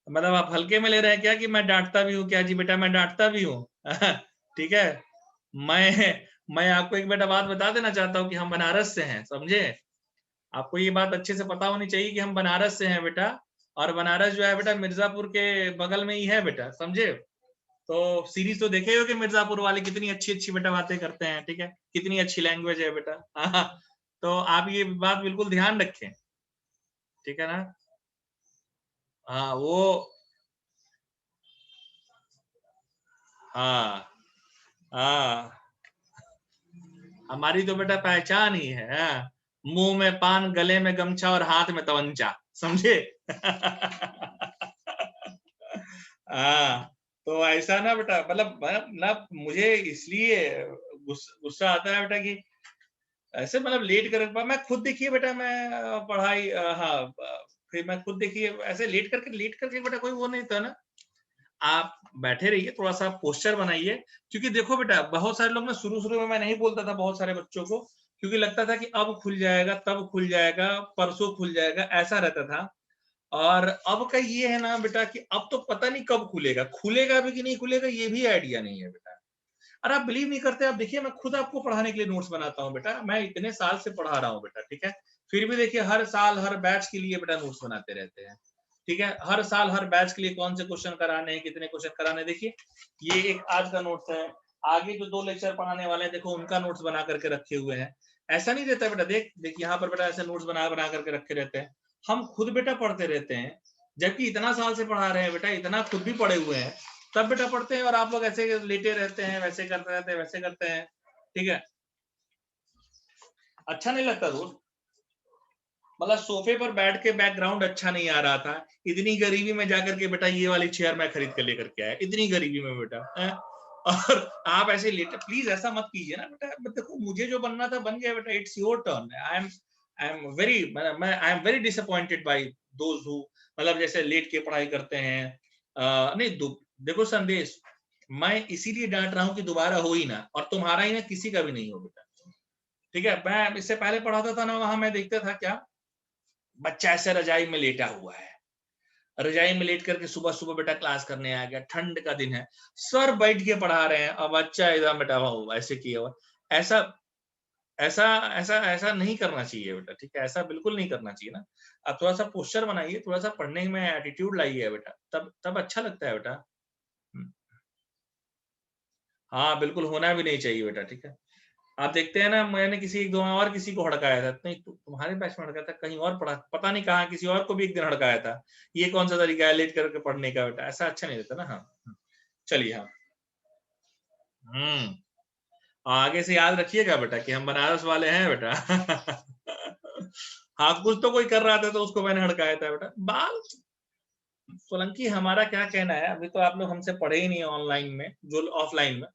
मतलब आप हल्के में ले रहे हैं क्या कि मैं डांटता भी हूँ क्या? जी बेटा मैं डांटता भी हूँ। ठीक है, मैं आपको एक बेटा बात बता देना चाहता हूँ कि हम बनारस से हैं, समझे। आपको ये बात अच्छे से पता होनी चाहिए कि हम बनारस से हैं बेटा, और बनारस जो है बेटा मिर्जापुर के बगल में ही है बेटा, समझे। तो सीरीज तो देखे हो कि मिर्जापुर वाले कितनी अच्छी अच्छी बेटा बातें करते हैं, ठीक है, कितनी अच्छी लैंग्वेज है बेटा। हाँ, तो आप ये बात बिल्कुल ध्यान रखें, ठीक है ना। हाँ वो, हाँ हाँ हमारी तो बेटा पहचान ही है, मुंह में पान, गले में गमछा और हाथ में तवंचा, समझे? हाँ, तो ऐसा ना बेटा, मतलब ना मुझे इसलिए गुस्सा आता है बेटा कि ऐसे मतलब लेट कर, मैं खुद देखिए बेटा, मैं पढ़ाई हाँ, फिर मैं खुद देखिए ऐसे लेट करके बेटा कोई वो नहीं था ना, आप बैठे रहिए, थोड़ा सा पोस्चर बनाइए, क्योंकि देखो बेटा बहुत सारे लोग ना शुरू-शुरू में मैं नहीं बोलता था बहुत सारे बच्चों को, क्योंकि लगता था कि अब खुल जाएगा, तब खुल जाएगा, परसों खुल जाएगा, ऐसा रहता था। और अब का ये है ना बेटा कि अब तो पता नहीं कब खुलेगा, खुलेगा भी कि नहीं खुलेगा ये भी आइडिया नहीं है बेटा। और आप बिलीव नहीं करते, आप देखिए मैं खुद आपको पढ़ाने के लिए नोट्स बनाता हूँ बेटा, मैं इतने साल से पढ़ा रहा हूँ बेटा, ठीक है? फिर भी देखिए हर साल हर बैच के लिए बेटा नोट्स बनाते रहते हैं, ठीक है? हर साल हर बैच के लिए कौन से क्वेश्चन कराने हैं, कितने क्वेश्चन कराने हैं, देखिए ये एक आज का नोट्स है, आगे जो 2 लेक्चर पढ़ाने वाले हैं देखो उनका नोट्स बना करके रखे हुए हैं। ऐसा नहीं रहता बेटा, देख यहाँ पर बेटा ऐसे नोट्स बना करके रखे रहते हैं। हम खुद बेटा पढ़ते रहते हैं, जबकि इतना साल से पढ़ा रहे हैं बेटा, इतना खुद भी पढ़े हुए हैं, तब बेटा पढ़ते हैं और आप लोग ऐसे लेटे रहते हैं, वैसे करते रहते हैं, वैसे करते हैं, ठीक है? अच्छा नहीं लगता दोस्त, मतलब सोफे पर बैठ के बैकग्राउंड अच्छा नहीं आ रहा था, इतनी गरीबी में जाकर के बेटा ये वाली चेयर मैं खरीद कर लेकर के आया, इतनी गरीबी में बेटा है? और आप ऐसे लेटे, प्लीज ऐसा मत कीजिए ना बेटा, देखो मुझे जो बनना था बन गया बेटा, it's your turn. I am very disappointed by those who मतलब जैसे लेट के पढ़ाई करते हैं। नहीं देखो संदेश, मैं इसीलिए डांट रहा हूँ कि दोबारा हो ही ना, और तुम्हारा ही ना, किसी का भी नहीं हो बेटा, ठीक है? मैं इससे पहले पढ़ाता था ना, वहां मैं देखता था क्या, बच्चा ऐसे रजाई में लेटा हुआ है, रजाई में लेट करके सुबह सुबह बेटा क्लास करने आ गया, ठंड का दिन है, सर बैठ के पढ़ा रहे हैं और बच्चा एकदम बेटा हुआ ऐसे किया हुआ। ऐसा ऐसा ऐसा ऐसा नहीं करना चाहिए बेटा, ठीक है? ऐसा बिल्कुल नहीं करना चाहिए ना। आप थोड़ा सा पोस्चर बनाइए, थोड़ा सा पढ़ने में एटीट्यूड लाइए बेटा, तब तब अच्छा लगता है बेटा। हम्म। हाँ बिल्कुल, होना भी नहीं चाहिए बेटा, ठीक है? आप देखते हैं ना, मैंने किसी एक दो और किसी को हड़काया था, नहीं तुम्हारे बैच में हड़काया था, कहीं और पढ़ा, पता नहीं कहाँ, किसी और को भी एक दिन हड़काया था। ये कौन सा तरीका है लेट करके पढ़ने का बेटा, ऐसा अच्छा नहीं रहता ना। हाँ चलिए, हाँ। आगे से याद रखिएगा बेटा कि हम बनारस वाले हैं बेटा। हाँ कुछ तो कोई कर रहा था तो उसको मैंने हड़काया था बेटा, बाल सोलंकी। हमारा क्या कहना है, अभी तो आप लोग हमसे पढ़े ही नहीं ऑनलाइन में, जो ऑफलाइन में,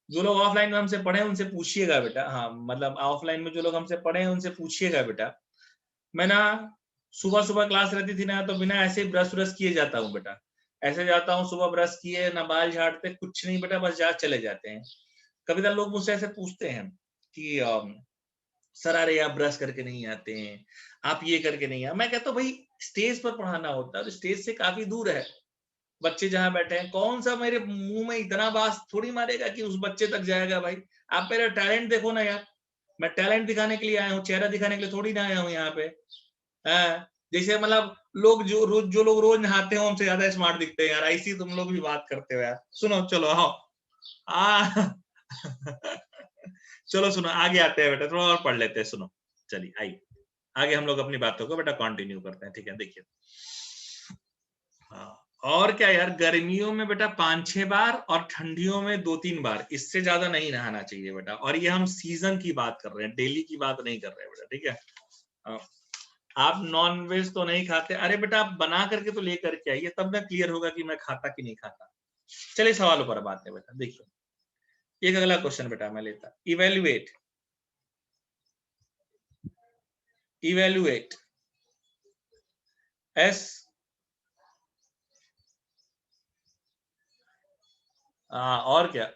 जो लोग ऑफलाइन में हमसे पढ़े उनसे पूछिएगा बेटा, हाँ मतलब ऑफलाइन में जो लोग हमसे पढ़े हैं उनसे पूछिएगा बेटा। मैं ना सुबह सुबह क्लास रहती थी ना, तो बिना ऐसे ब्रश व्रश किए जाता हूँ बेटा, ऐसे जाता हूँ सुबह, ब्रश किए ना, बाल झाड़ते कुछ नहीं बेटा, बस जा चले जाते हैं। कभी लोग मुझसे ऐसे पूछते हैं कि सर अरे आप ब्रश करके नहीं आते हैं, आप ये करके नहीं आते। मैं कहता हूँ भाई स्टेज पर पढ़ाना होता है तो स्टेज से काफी दूर है, बच्चे जहां बैठे हैं, कौन सा मेरे मुंह में इतना बास थोड़ी मारेगा कि उस बच्चे तक जाएगा भाई। आप मेरा टैलेंट देखो ना यार, मैं टैलेंट दिखाने के लिए आया हूँ, चेहरा दिखाने के लिए थोड़ी ना आया हूँ यहाँ पे। जैसे मतलब लोग जो लोग रोज नहाते हैं हमसे ज्यादा स्मार्ट दिखते हैं यार, ऐसी तुम लोग भी बात करते हो यार। सुनो चलो आओ चलो सुनो, आगे आते हैं बेटा, थोड़ा और पढ़ लेते हैं, सुनो। चलिए आइए आगे हम लोग अपनी बातों को बेटा कंटिन्यू करते हैं, ठीक है? देखिए, हाँ, और क्या यार, गर्मियों में बेटा 5-6 बार और ठंडियों में 2-3 बार, इससे ज्यादा नहीं नहाना चाहिए बेटा। और ये हम सीजन की बात कर रहे हैं, डेली की बात नहीं कर रहे हैं बेटा, ठीक है? आप नॉन वेज तो नहीं खाते, अरे बेटा आप बना करके तो लेकर के आइए, तब ना क्लियर होगा कि मैं खाता कि नहीं खाता। चलिए सवालों पर बात है बेटा, देखिए एक अगला क्वेश्चन बेटा मैं लेता, इवेल्युएट इवेल्युएट एस और क्या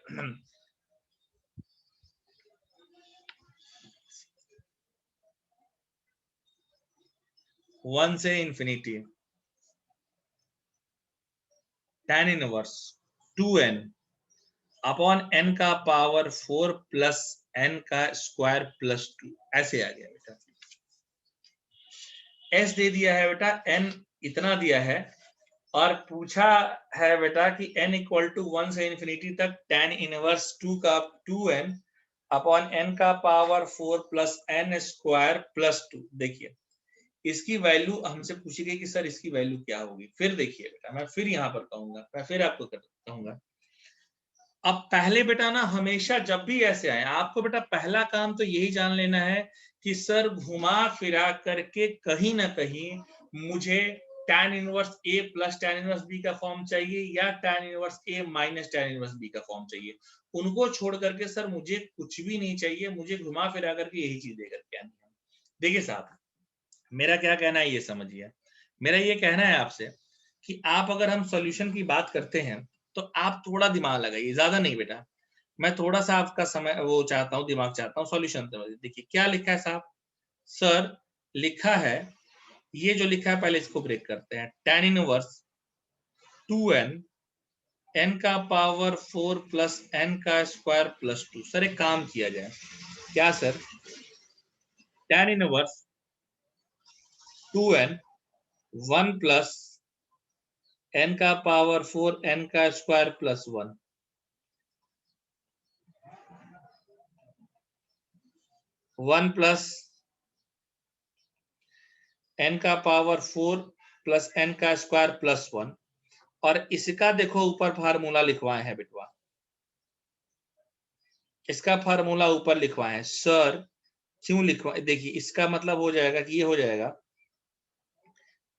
1 से infinity tan inverse 2n upon n का पावर 4 प्लस n का स्क्वायर प्लस 2, ऐसे आ गया बेटा। s दे दिया है बेटा, n इतना दिया है, और पूछा है बेटा कि n इक्वल टू 1 से इंफिनिटी तक tan इनवर्स 2 का 2n अपॉन n का power 4 plus n square plus 2। देखिए इसकी वैल्यू हमसे पूछी गई कि सर इसकी वैल्यू क्या होगी। फिर देखिए बेटा, मैं फिर यहाँ पर कहूंगा, मैं फिर आपको कहूंगा, अब पहले बेटा ना हमेशा जब भी ऐसे आए आपको बेटा पहला काम तो यही जान लेना है कि सर घुमा फिरा करके कहीं ना कहीं मुझे tan inverse A plus tan inverse B का फॉर्म चाहिए या tan inverse A minus tan inverse B का फॉर्म चाहिए। उनको छोड़ करके सर मुझे कुछ भी नहीं चाहिए, मुझे घुमा फिरा करके यही चीज दे करके आनी है। देखिए साहब, मेरा क्या कहना है ये समझिए। मेरा ये कहना है आपसे कि आप अगर हम सॉल्यूशन की बात करते हैं तो आप थोड़ा दिमाग लगाइए, ज्यादा नहीं बेटा। मैं थोड़ा सा आपका समय वो चाहता हूँ, दिमाग चाहता हूँ, सॉल्यूशन समझिए। देखिए क्या लिखा है साहब, सर लिखा है, ये जो लिखा है पहले इसको ब्रेक करते हैं। tan इनवर्स 2n n का पावर 4 प्लस n का स्क्वायर प्लस 2। सर एक काम किया जाए, क्या sir, tan inverse 2n 1 plus n का पावर 4 n का स्क्वायर प्लस 1, 1 प्लस n का पावर 4 प्लस n का स्क्वायर प्लस 1, और इसका देखो ऊपर फार्मूला लिखवाए हैं बेटवा, इसका फार्मूला ऊपर लिखवाए हैं। सर क्यों लिखवाए, देखिए इसका मतलब हो जाएगा कि ये हो जाएगा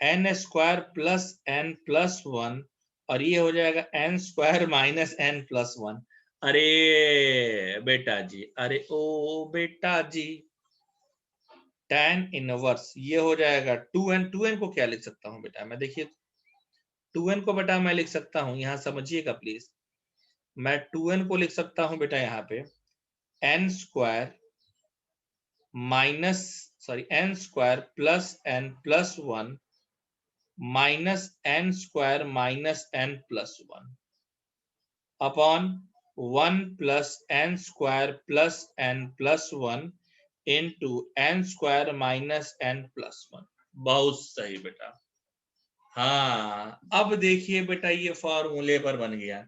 n square plus n plus 1, और ये हो जाएगा n square minus n plus 1। अरे बेटा जी, अरे ओ बेटा जी, tan इनवर्स ये हो जाएगा 2n। 2n को क्या लिख सकता हूं बेटा मैं, देखिए 2n को बेटा मैं लिख सकता हूं, यहां समझिएगा प्लीज, मैं 2n को लिख सकता हूं बेटा यहाँ पे n square minus n square plus n plus 1 minus n square minus n plus 1 upon 1 plus n square plus n plus 1 into n square minus n plus 1। बहुत सही बेटा। हाँ अब देखिए बेटा ये फॉर्मूले पर बन गया।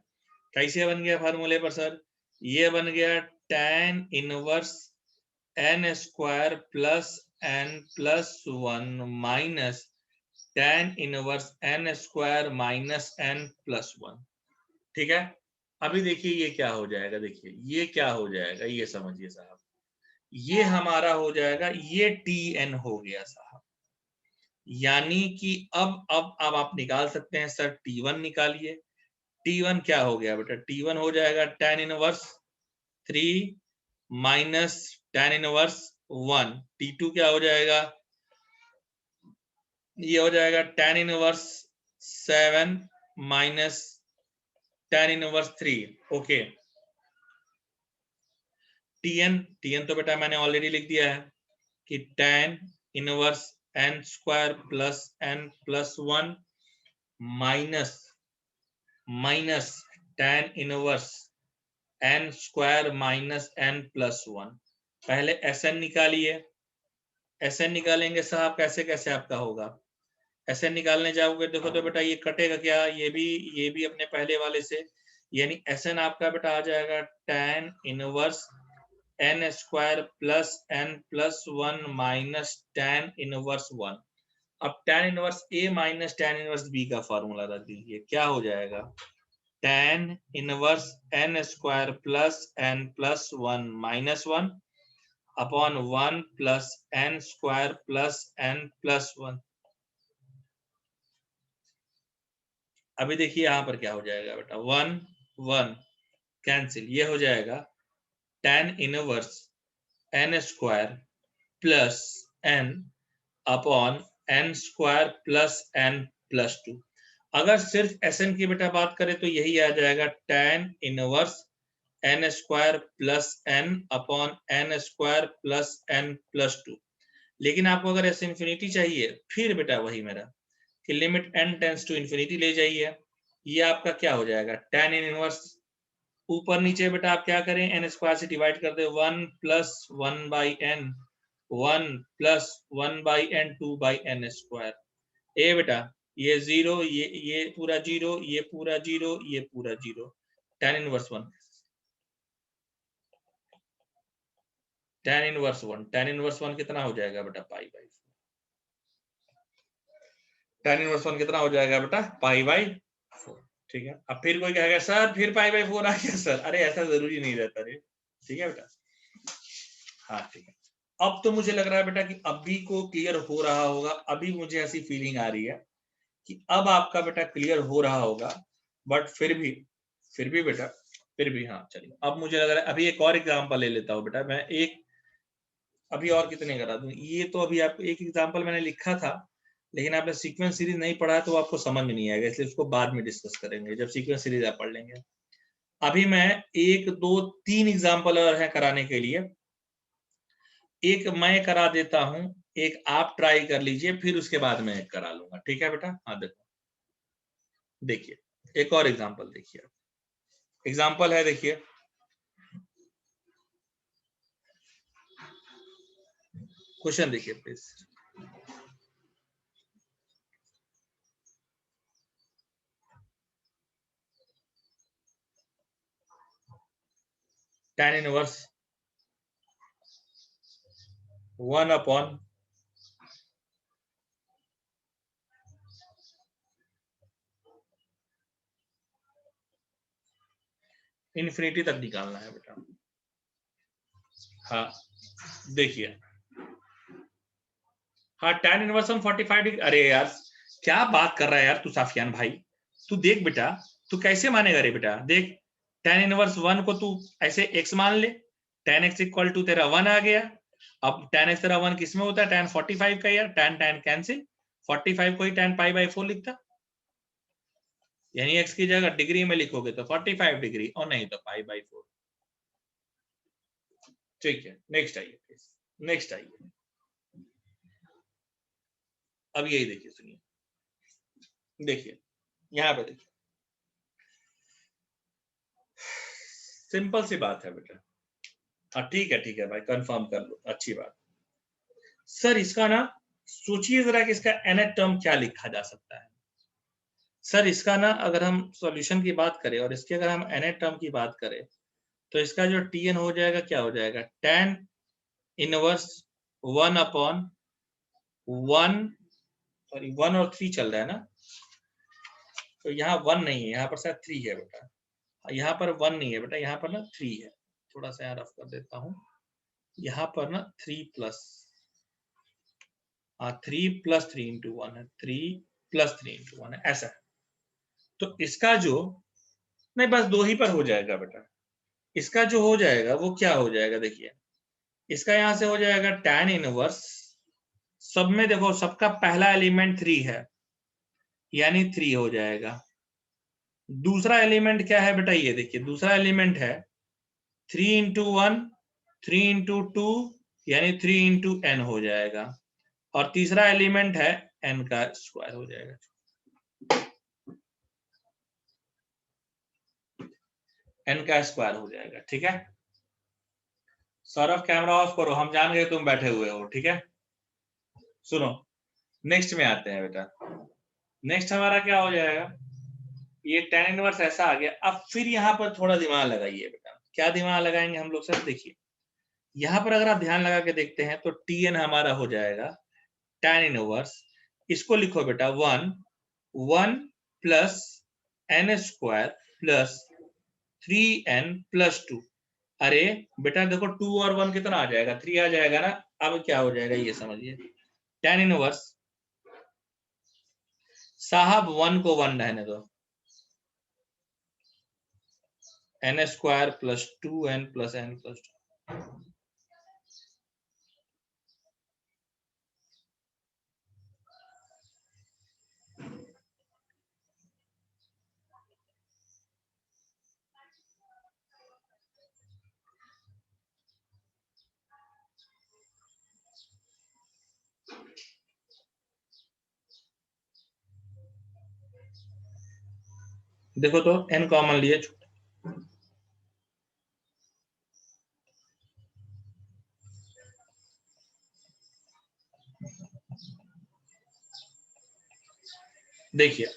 कैसे बन गया फॉर्मूले पर सर, ये बन गया tan inverse n square plus n plus 1 minus tan inverse n square minus n plus 1। ठीक है, अभी देखिए ये क्या हो जाएगा, देखिए ये क्या हो जाएगा, ये समझिए साहब, ये हमारा हो जाएगा, ये tn हो गया साहब। यानी कि अब आप निकाल सकते हैं सर, t1 निकालिए। t1 क्या हो गया बेटा, t1 हो जाएगा tan inverse 3 minus tan inverse 1। t2 क्या हो जाएगा, ये हो जाएगा tan inverse 7 minus tan inverse 3। Okay, tn तो बेटा मैंने ऑलरेडी लिख दिया है कि tan inverse n square plus n plus 1 minus tan inverse n square minus n plus 1। पहले Sn निकालिए, Sn निकालेंगे साहब, कैसे कैसे आपका होगा, Sn निकालने जाओगे देखो तो बेटा ये कटेगा क्या, ये भी अपने पहले वाले से, यानी Sn आपका बेटा आ जाएगा tan inverse n square plus n plus 1 minus tan inverse 1। अब tan inverse A minus tan inverse B का फॉर्मूला रख दीजिए, क्या हो जाएगा, tan inverse n square plus n plus 1 minus 1 upon 1 plus n square plus n plus 1। अभी देखिए यहां पर क्या हो जाएगा बेटा, 1 1 कैंसिल, ये हो जाएगा tan inverse n square plus n upon n square plus n plus 2। अगर सिर्फ Sn की बेटा बात करें तो यही आ जाएगा tan inverse n square plus n upon n square plus n plus 2। लेकिन आपको अगर ऐसे इंफिनिटी चाहिए, फिर बेटा वही मेरा कि limit n tends to infinity ले जाइए, ये आपका क्या हो जाएगा, tan इनवर्स ऊपर नीचे बेटा आप क्या करें, n स्क्वायर से डिवाइड कर दे, 1 plus 1 by n 1 plus 1 by n 2 by n square. ए बेटा ये जीरो, ये पूरा जीरो, ये पूरा जीरो, ये पूरा zero, tan inverse 1, tan inverse 1, tan inverse 1 कितना हो जाएगा बेटा, पाई बाई 4। tan इनवर्स 1 कितना हो जाएगा बेटा, पाई बाई 4। ठीक है। अब फिर कोई कहेगा सर फिर π/4 आ गया सर, अरे ऐसा जरूरी नहीं रहता रे, ठीक है बेटा। हाँ ठीक है, अब तो मुझे लग रहा है बेटा कि अभी को क्लियर हो रहा होगा, अभी मुझे ऐसी फीलिंग आ रही है कि अब आपका बेटा क्लियर हो रहा होगा, बट फिर भी बेटा, फिर भी हाँ चलिए, अब मुझे लग रहा है अभी एक और एग्जांपल ले लेता हूँ बेटा, मैं एक अभी और कितने करा दूं, ये तो अभी आप एक एग्जांपल मैंने लिखा था, लेकिन आपने सीक्वेंस सीरीज नहीं पढ़ा है तो आपको समझ में नहीं आएगा, इसलिए उसको बाद में डिस्कस करेंगे जब सीक्वेंस सीरीज आप पढ़ लेंगे। अभी मैं 1 2 3 एग्जांपल और है कराने के लिए, एक मैं करा देता हूं, एक आप ट्राई कर लीजिए, फिर उसके बाद मैं एक करा लूंगा, ठीक है बेटा। हाँ देखो, देखिए एक और एग्जांपल देखिए, एग्जांपल है देखिए, क्वेश्चन देखिए please. tan inverse 1 upon infinity तक निकालना है बेटा। हाँ देखिए, हाँ tan इनवर्स हम 45 डिग्री, अरे यार क्या बात कर रहा है यार तू साफियान भाई, तू देख बेटा, तू कैसे मानेगा रे बेटा, देख tan इनवर्स 1 को तू ऐसे x मान ले, tan x इक्वल टू तेरा 1 आ गया। अब tan x तेरा 1 किसमें होता है, tan 45 का, यार tan tan कैंसिल, 45 को ही tan π/4 लिखता, यानी x की जगह डिग्री में लिखोगे तो 45 डिग्री और नहीं तो π/4। ठीक है, नेक्स्ट आइए प्लीज, नेक्स्ट आइए। अब यही देखिए, सुनिए, देखिए यहाँ पे देखिए, सिंपल सी बात है बेटा। हाँ ठीक है भाई, कंफर्म कर लो, अच्छी बात। सर इसका ना सोचिए जरा कि इसका nth टर्म क्या लिखा जा सकता है। सर इसका ना अगर हम सॉल्यूशन की बात करें और इसके अगर हम nth टर्म की बात करें तो इसका जो tn हो जाएगा क्या हो जाएगा, tan इनवर्स 1 अपॉन 1, सॉरी 1 और 3 चल रहा है ना, तो यहाँ 1 नहीं है, यहाँ पर शायद 3 है बेटा, यहाँ पर 1 नहीं है बेटा, यहाँ पर ना 3 है, थोड़ा सा यहाँ रफ कर देता हूँ, यहाँ पर ना 3 प्लस, हाँ 3 + 3 × 1 है, 3 + 3 × 1 है, ऐसा है। तो इसका जो, नहीं बस 2 ही पर हो जाएगा बेटा, इसका जो हो जाएगा वो क्या हो जाएगा, देखिए इसका यहां से हो जाएगा tan इनवर्स, सब में देखो सबका पहला एलिमेंट 3 है, यानी 3 हो जाएगा। दूसरा एलिमेंट क्या है बेटा, ये देखिए दूसरा एलिमेंट है 3 × 1, 3 × 2, यानी 3 × n हो जाएगा, और तीसरा एलिमेंट है n का स्क्वायर हो जाएगा, n का स्क्वायर हो जाएगा, ठीक है। सौरभ कैमरा ऑफ करो, हम जान गए तुम बैठे हुए हो, ठीक है। सुनो, नेक्स्ट में आते हैं बेटा, नेक्स्ट हमारा क्या हो जाएगा, ये tan इनवर्स ऐसा आ गया। अब फिर यहाँ पर थोड़ा दिमाग लगाइए बेटा, क्या दिमाग लगाएंगे हम लोग, सर देखिए यहाँ पर अगर आप ध्यान लगा के देखते हैं तो tn हमारा हो जाएगा tan इनवर्स, इसको लिखो बेटा 1 + n² + 3n + 2। अरे बेटा देखो 2 और 1 कितना आ जाएगा, 3 आ जाएगा ना। अब क्या हो जाएगा ये समझिए, tan इनवर्स, साहब 1 को 1 रहने दो, n² + 2n + n + 2। देखो तो n कॉमन लिए, देखिए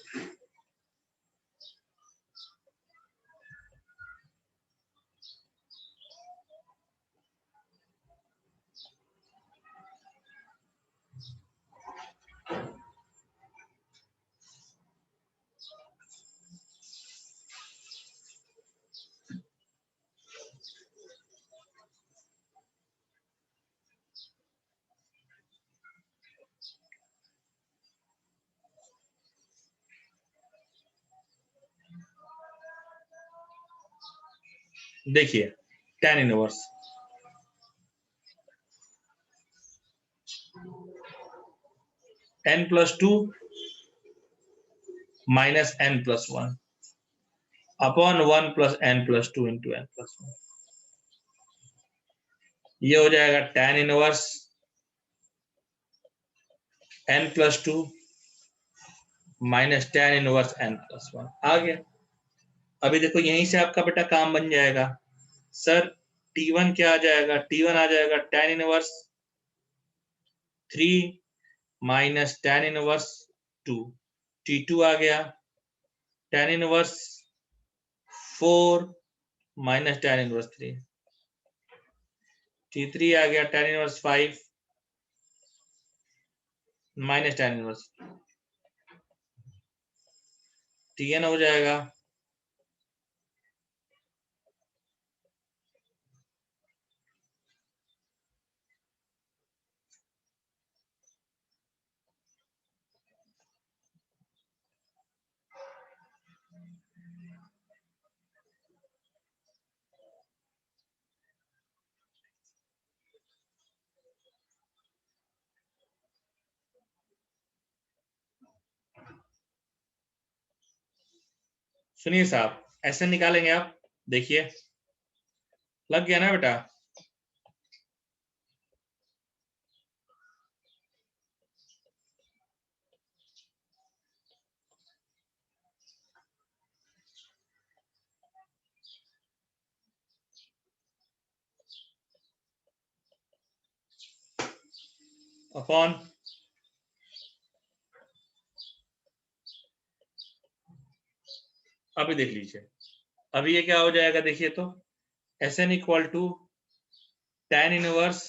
देखिए tan inverse n+2 minus n+1 upon 1 + n+2 × n+1, ये हो जाएगा tan inverse n+2 minus tan inverse n+1 आ गया। अभी देखो यहीं से आपका बेटा काम बन जाएगा। सर T1 क्या आ जाएगा? T1 आ जाएगा tan inverse 3 minus tan inverse 2। T2 आ गया tan inverse 4 minus tan inverse 3। T3 आ गया tan inverse 5 minus tan inverse. Tn हो जाएगा सुनिए साहब, ऐसे निकालेंगे आप, देखिए लग गया ना बेटा। अपॉन अभी देख लीजिए, अभी ये क्या हो जाएगा देखिए तो Sn equal to tan inverse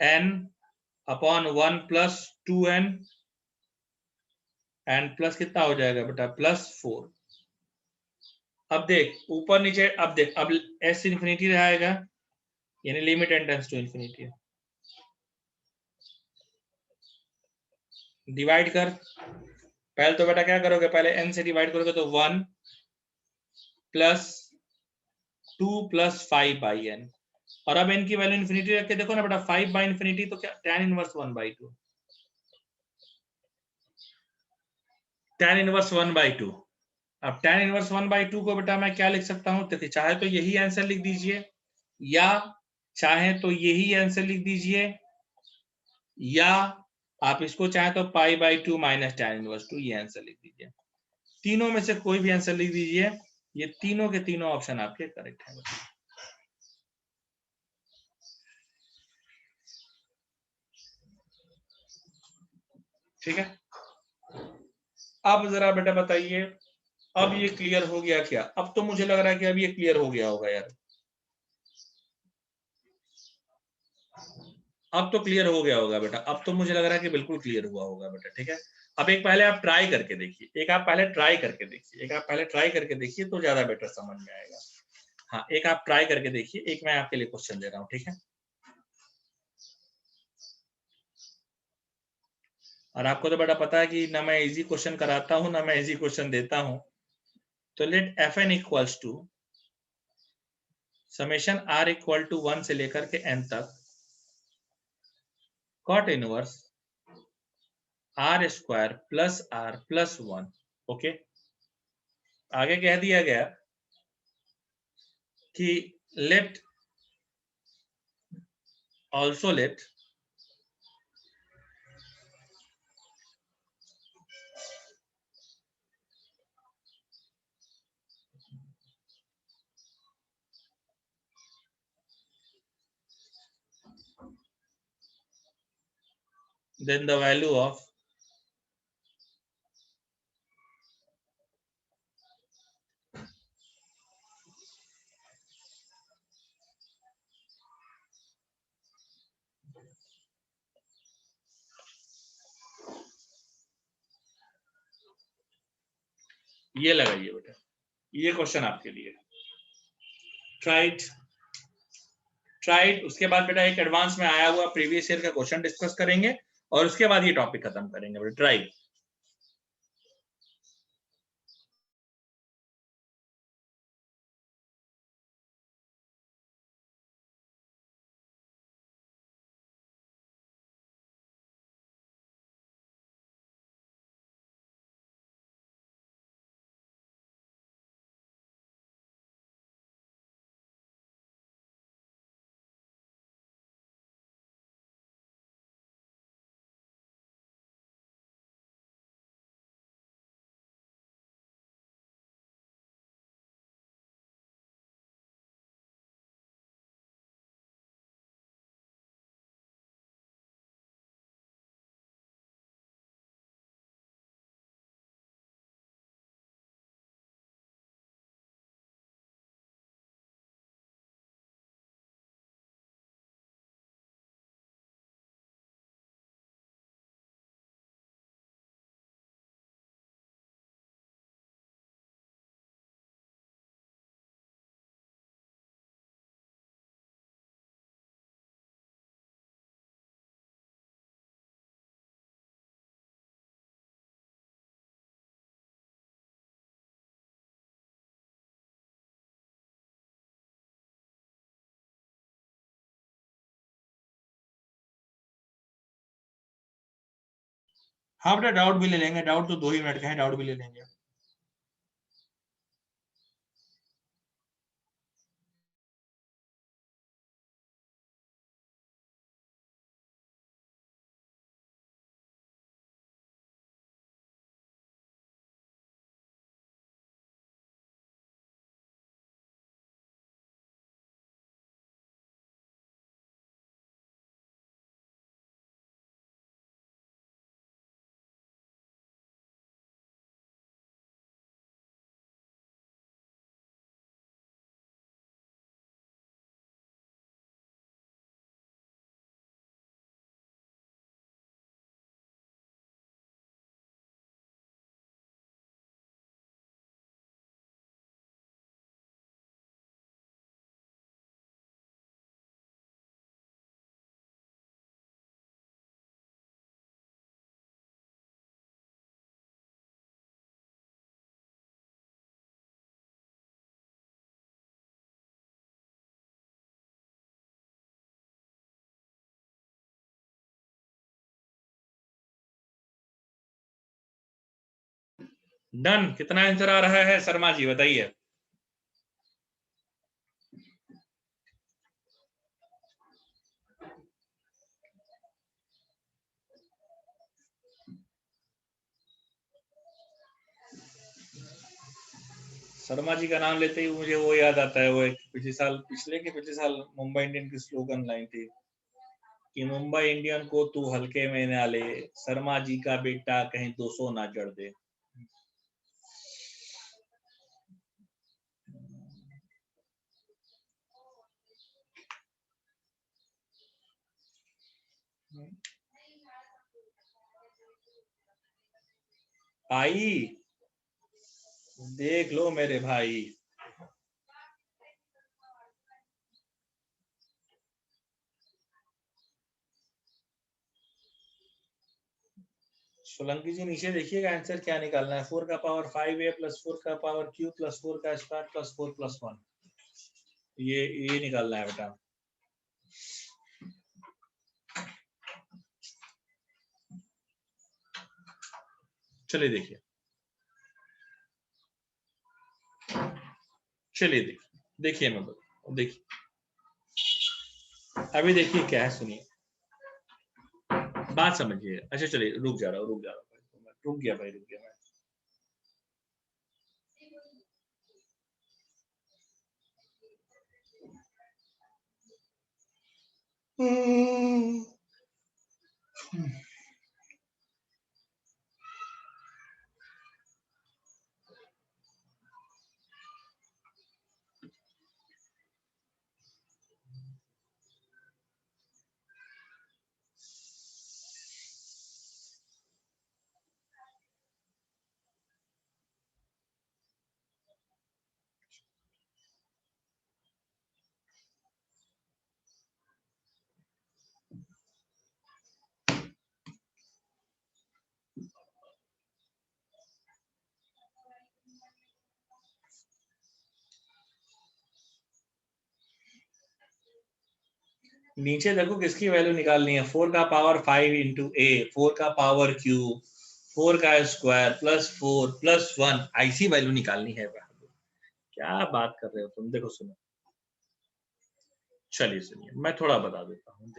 n upon 1 + 2n and plus कितना हो जाएगा बेटा +4। अब देख ऊपर नीचे, अब देख अब s इंफिनिटी रहेगा यानी limit n tends to infinity. Divide कर, पहले तो बेटा क्या करोगे, पहले n से डिवाइड करोगे तो 1 + 2 + 5/n, और अब n की वैल्यू इंफिनिटी रख के देखो ना बेटा 5/∞ तो क्या tan इनवर्स 1/2, tan इनवर्स 1/2। अब tan इनवर्स 1/2 को बेटा मैं क्या लिख सकता हूं, देखिए चाहे तो यही आंसर लिख दीजिए या चाहे तो यही आंसर लिख दीजिए या आप इसको चाहे तो π/2 माइनस tan इनवर्स 2 ये आंसर लिख दीजिए। तीनों में से कोई भी आंसर लिख दीजिए, ये तीनों के तीनों ऑप्शन आपके करेक्ट हैं। ठीक है, अब जरा बेटा बताइए, अब ये क्लियर हो गया क्या? अब तो मुझे लग रहा है कि अब ये क्लियर हो गया होगा यार, अब तो क्लियर हो गया होगा बेटा, अब तो मुझे लग रहा है कि बिल्कुल क्लियर हुआ होगा बेटा। ठीक है, अब एक पहले आप ट्राई करके देखिए, एक आप पहले ट्राई करके देखिए, एक आप पहले ट्राई करके देखिए तो ज्यादा बेटर समझ में आएगा। हाँ, एक आप ट्राई करके देखिए, एक मैं आपके लिए क्वेश्चन दे रहा हूँ। ठीक है, और आपको तो बेटा पता है कि ना मैं इजी क्वेश्चन कराता हूँ ना मैं इजी क्वेश्चन देता हूँ। तो let Fn equals to summation r equal to 1 से लेकर के n तक cot inverse r square plus r plus 1। Okay, आगे कह दिया गया कि let also let then the value of ये लगाइए बेटा, ये क्वेश्चन आपके लिए ट्राइड ट्राइड। उसके बाद बेटा एक एडवांस में आया हुआ प्रीवियस ईयर का क्वेश्चन डिस्कस करेंगे और उसके बाद ये टॉपिक खत्म करेंगे बेटा। ट्राइड हाँ बेटा डाउट भी ले लेंगे, डाउट तो 2 ही मिनट का है, डाउट भी ले लेंगे। डन। कितना आंसर आ रहा है शर्मा जी बताइए। शर्मा जी का नाम लेते ही मुझे वो याद आता है, वो एक पिछले साल मुंबई इंडियन की स्लोगन लाइन थी कि मुंबई इंडियन को तू हल्के में ना ले, शर्मा जी का बेटा कहीं 200 ना जड़ दे। भाई देख लो मेरे भाई, सोलंकी जी नीचे देखिएगा आंसर क्या निकालना है। 4 का पावर 5a प्लस 4 का पावर q प्लस 4 का स्क्वायर प्लस 4 प्लस 1, ये निकालना है बेटा। चलिए देखिए, देखिए मैं बताऊं, देखिए अभी देखिए क्या है, सुनिए बात समझिए। अच्छा चलिए रुक जा रहा हूँ, रुक गया भाई, रुक गया मैं। नीचे देखो किसकी वैल्यू निकालनी है। 4 का पावर 5 इंटू ए, 4 का पावर क्यू, 4 का स्क्वायर प्लस 4 प्लस 1, ऐसी वैल्यू निकालनी है। क्या बात कर रहे हो तुम, देखो सुनो, चलिए सुनिए मैं थोड़ा बता देता हूँ।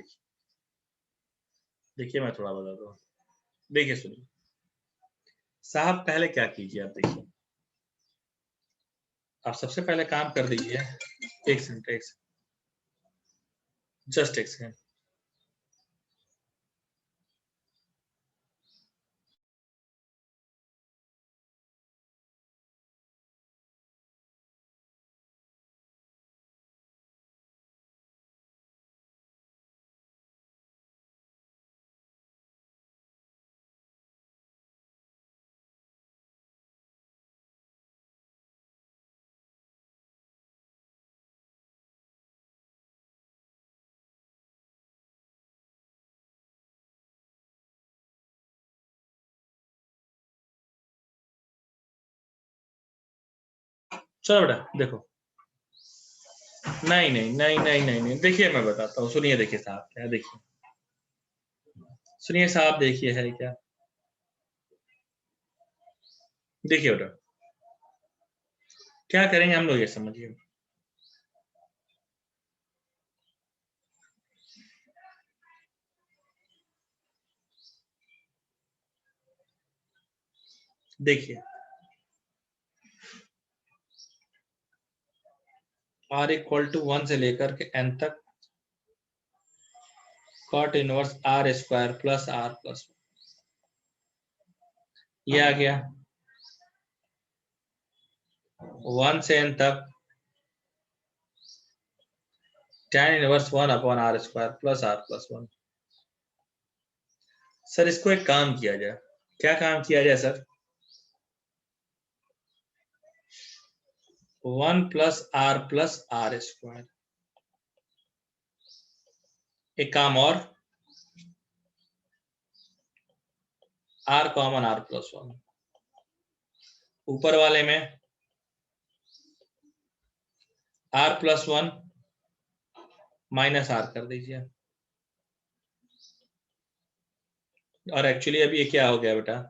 देखिए मैं थोड़ा बताता हूँ, देखिए सुनिए साहब, पहले क्या कीजिए आप देखिए, आप सबसे पहले काम कर दीजिए। एक सेकंड, जस्ट एक सेकंड। चलो बेटा देखो, नहीं, देखिए मैं बताता हूँ, सुनिए देखिए साहब क्या, देखिए सुनिए साहब, देखिए है क्या, देखिए बेटा क्या करेंगे हम लोग, ये समझिए। देखिए r इक्वल टू 1 से लेकर के n तक cot inverse r square plus r plus, ये आ गया 1 से n तक tan inverse 1 upon r square plus r plus 1। Sir इसको एक काम किया जाए, क्या काम किया जाए सर? 1 प्लस r स्क्वायर, एक काम और, r कॉमन r प्लस 1, ऊपर वाले में r प्लस 1 माइनस r कर दीजिए। और एक्चुअली अभी ये क्या हो गया बेटा,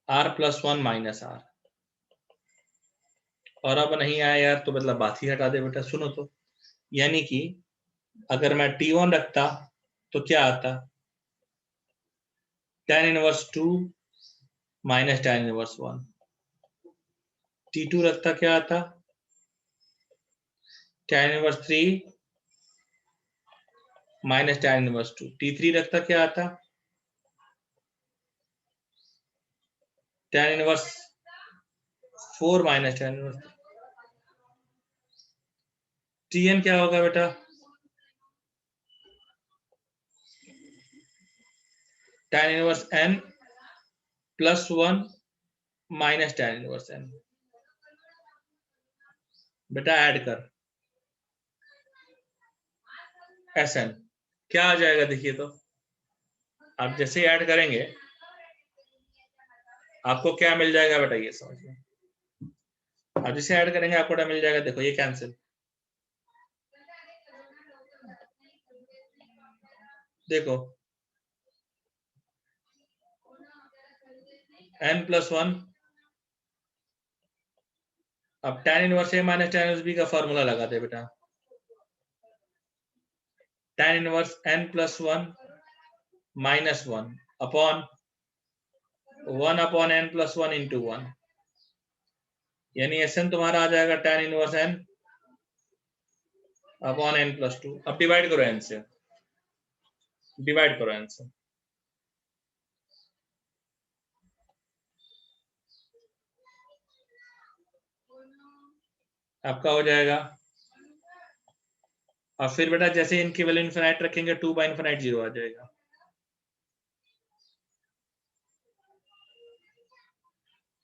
r प्लस 1 माइनस r, और अब नहीं आया यार तो मतलब बात ही हटा दे बेटा। सुनो तो, यानी कि अगर मैं t1 रखता तो क्या आता, tan inverse 2 minus tan inverse 1। t2 रखता क्या आता, tan inverse 3 minus tan inverse 2। t3 रखता क्या आता, tan inverse 4 minus tan inverse. tn क्या होगा बेटा, tan inverse n plus 1 minus tan inverse n। बेटा ऐड कर Sn, क्या आ जाएगा देखिए तो। आप जैसे ही ऐड करेंगे आपको क्या मिल जाएगा बेटा, ये समझिए। आप जैसे ऐड करेंगे आपको क्या मिल जाएगा, देखो ये कैंसिल, देखो n प्लस 1, अब tan inverse a minus tan inverse b का फॉर्मूला लगा दे बेटा, tan inverse n plus 1 minus 1 upon 1 upon n plus 1 into 1, यानी Sn तुम्हारा आ जाएगा tan inverse n upon n plus 2। अब डिवाइड करो n से, डिवाइड करो n से, आपका हो जाएगा। और फिर बेटा जैसे इनकी वैल्यू इनफिनाइट रखेंगे 2 बाई इनफिनाइट 0 आ जाएगा।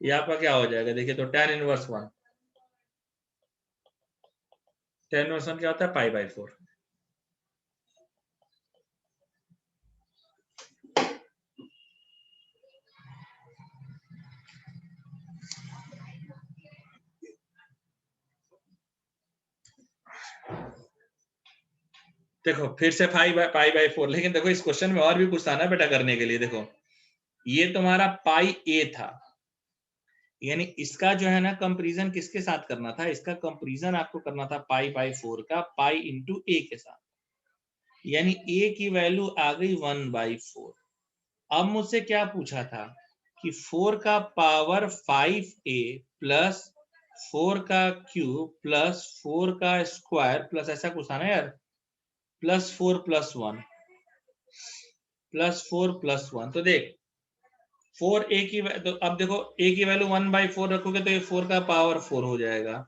ये आपका क्या हो जाएगा देखिए तो, tan इनवर्स 1, tan इनवर्स 1 क्या होता है, पाई बाई 4। देखो फिर से पाई बाई 4, लेकिन देखो इस क्वेश्चन में और भी कुछ था ना बेटा करने के लिए। देखो ये तुम्हारा पाई ए था, यानी इसका जो है ना कंपैरिजन किसके साथ करना था, इसका कंपैरिजन आपको करना था पाई बाई 4 का पाई इंटू ए के साथ, यानी ए की वैल्यू आ गई 1/4। अब मुझसे क्या पूछा था कि 4 का पावर 5a प्लस 4 का क्यूब प्लस 4 का स्क्वायर प्लस ऐसा कुछ था ना यार, प्लस 4 प्लस 1 प्लस 4 प्लस 1। तो देख 4 ए की, तो अब देखो ए की वैल्यू 1/4 रखोगे तो ये 4 का पावर 4 हो जाएगा,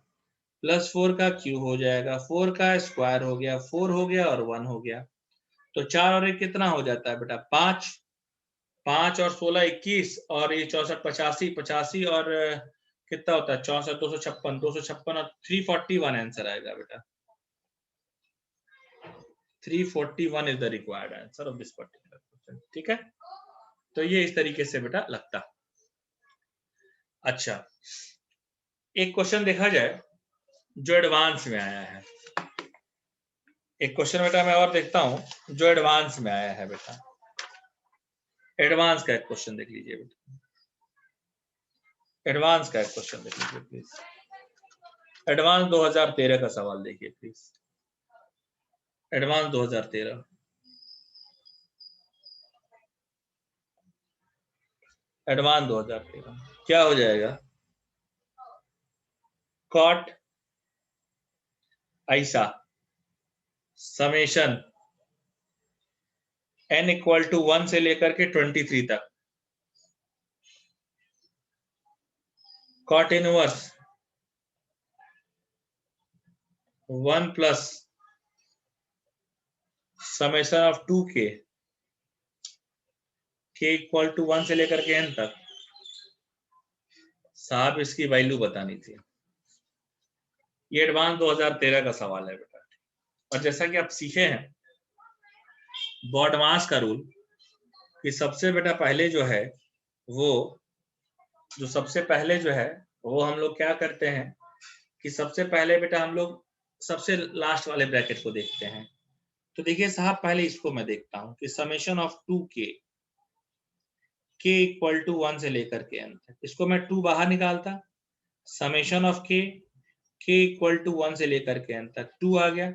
प्लस 4 का क्यूब हो जाएगा, 4 का स्क्वायर हो गया, 4 हो गया और 1 हो गया। तो 4 और 1 कितना हो जाता है बेटा, 5, 5 और 16 21, और ये 64 85 85 और कितना होता है 64 256 256 और 341 आंसर आएगा बेटा। 341 is the required answer of this particular question. ठीक है, तो ये इस तरीके से बेटा लगता। अच्छा एक क्वेश्चन देखा जाए जो एडवांस में आया है, एक क्वेश्चन बेटा मैं और देखता हूं जो एडवांस में आया है बेटा। एडवांस का एक क्वेश्चन देख लीजिए बेटा, एडवांस का एक क्वेश्चन देख लीजिए प्लीज। एडवांस 2013 का सवाल देखिए प्लीज, एडवांस 2013, एडवांस 2013 क्या हो जाएगा? कॉट ऐसा समेशन n इक्वल टू 1 से लेकर के 23 तक, cot inverse 1 plus summation of 2k, k equal to 1 से लेकर के n तक। साहब इसकी वैल्यू बतानी थी। ये एडवांस 2013 का सवाल है बेटा। और जैसा कि आप सीखे हैं बॉडमास का रूल कि सबसे बेटा पहले जो है वो सबसे पहले जो है वो हम लोग क्या करते हैं कि सबसे पहले बेटा हम लोग सबसे लास्ट वाले ब्रैकेट को देखते हैं। तो देखिए साहब पहले इसको मैं देखता हूं कि summation of 2k, k equal to 1 से लेकर के n तक, इसको मैं 2 बाहर निकालता, summation of k, k equal to 1 से लेकर के n तक, 2 आ गया,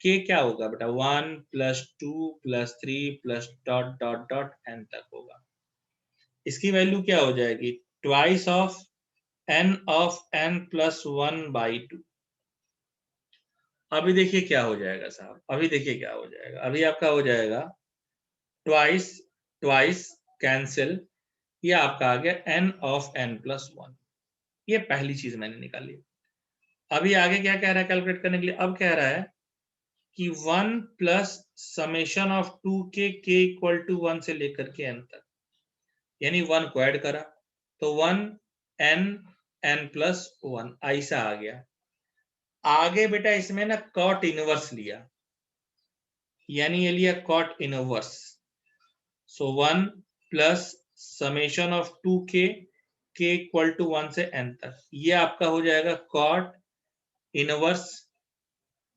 k क्या होगा बेटा 1 plus 2 plus 3 plus dot dot dot n तक होगा। इसकी वैल्यू क्या हो जाएगी? Twice of n plus 1 by 2। अभी देखिए क्या हो जाएगा साहब, अभी देखिए क्या हो जाएगा, अभी आपका हो जाएगा ट्वाइस ट्वाइस कैंसिल, ये आपका आ गया n प्लस 1। ये पहली चीज मैंने निकाली। अभी आगे क्या कह रहा है कैलकुलेट करने के लिए? अब कह रहा है कि 1 plus summation of 2k, k equal to 1 से लेकर के n तक, यानी 1 को ऐड करा तो 1 n प्लस 1 ऐसा आ गया। आगे बेटा इसमें ना कॉट इनवर्स लिया, यानी ये लिया cot inverse, so 1 plus summation of 2k, k equal to 1 से n तक, ये आपका हो जाएगा cot inverse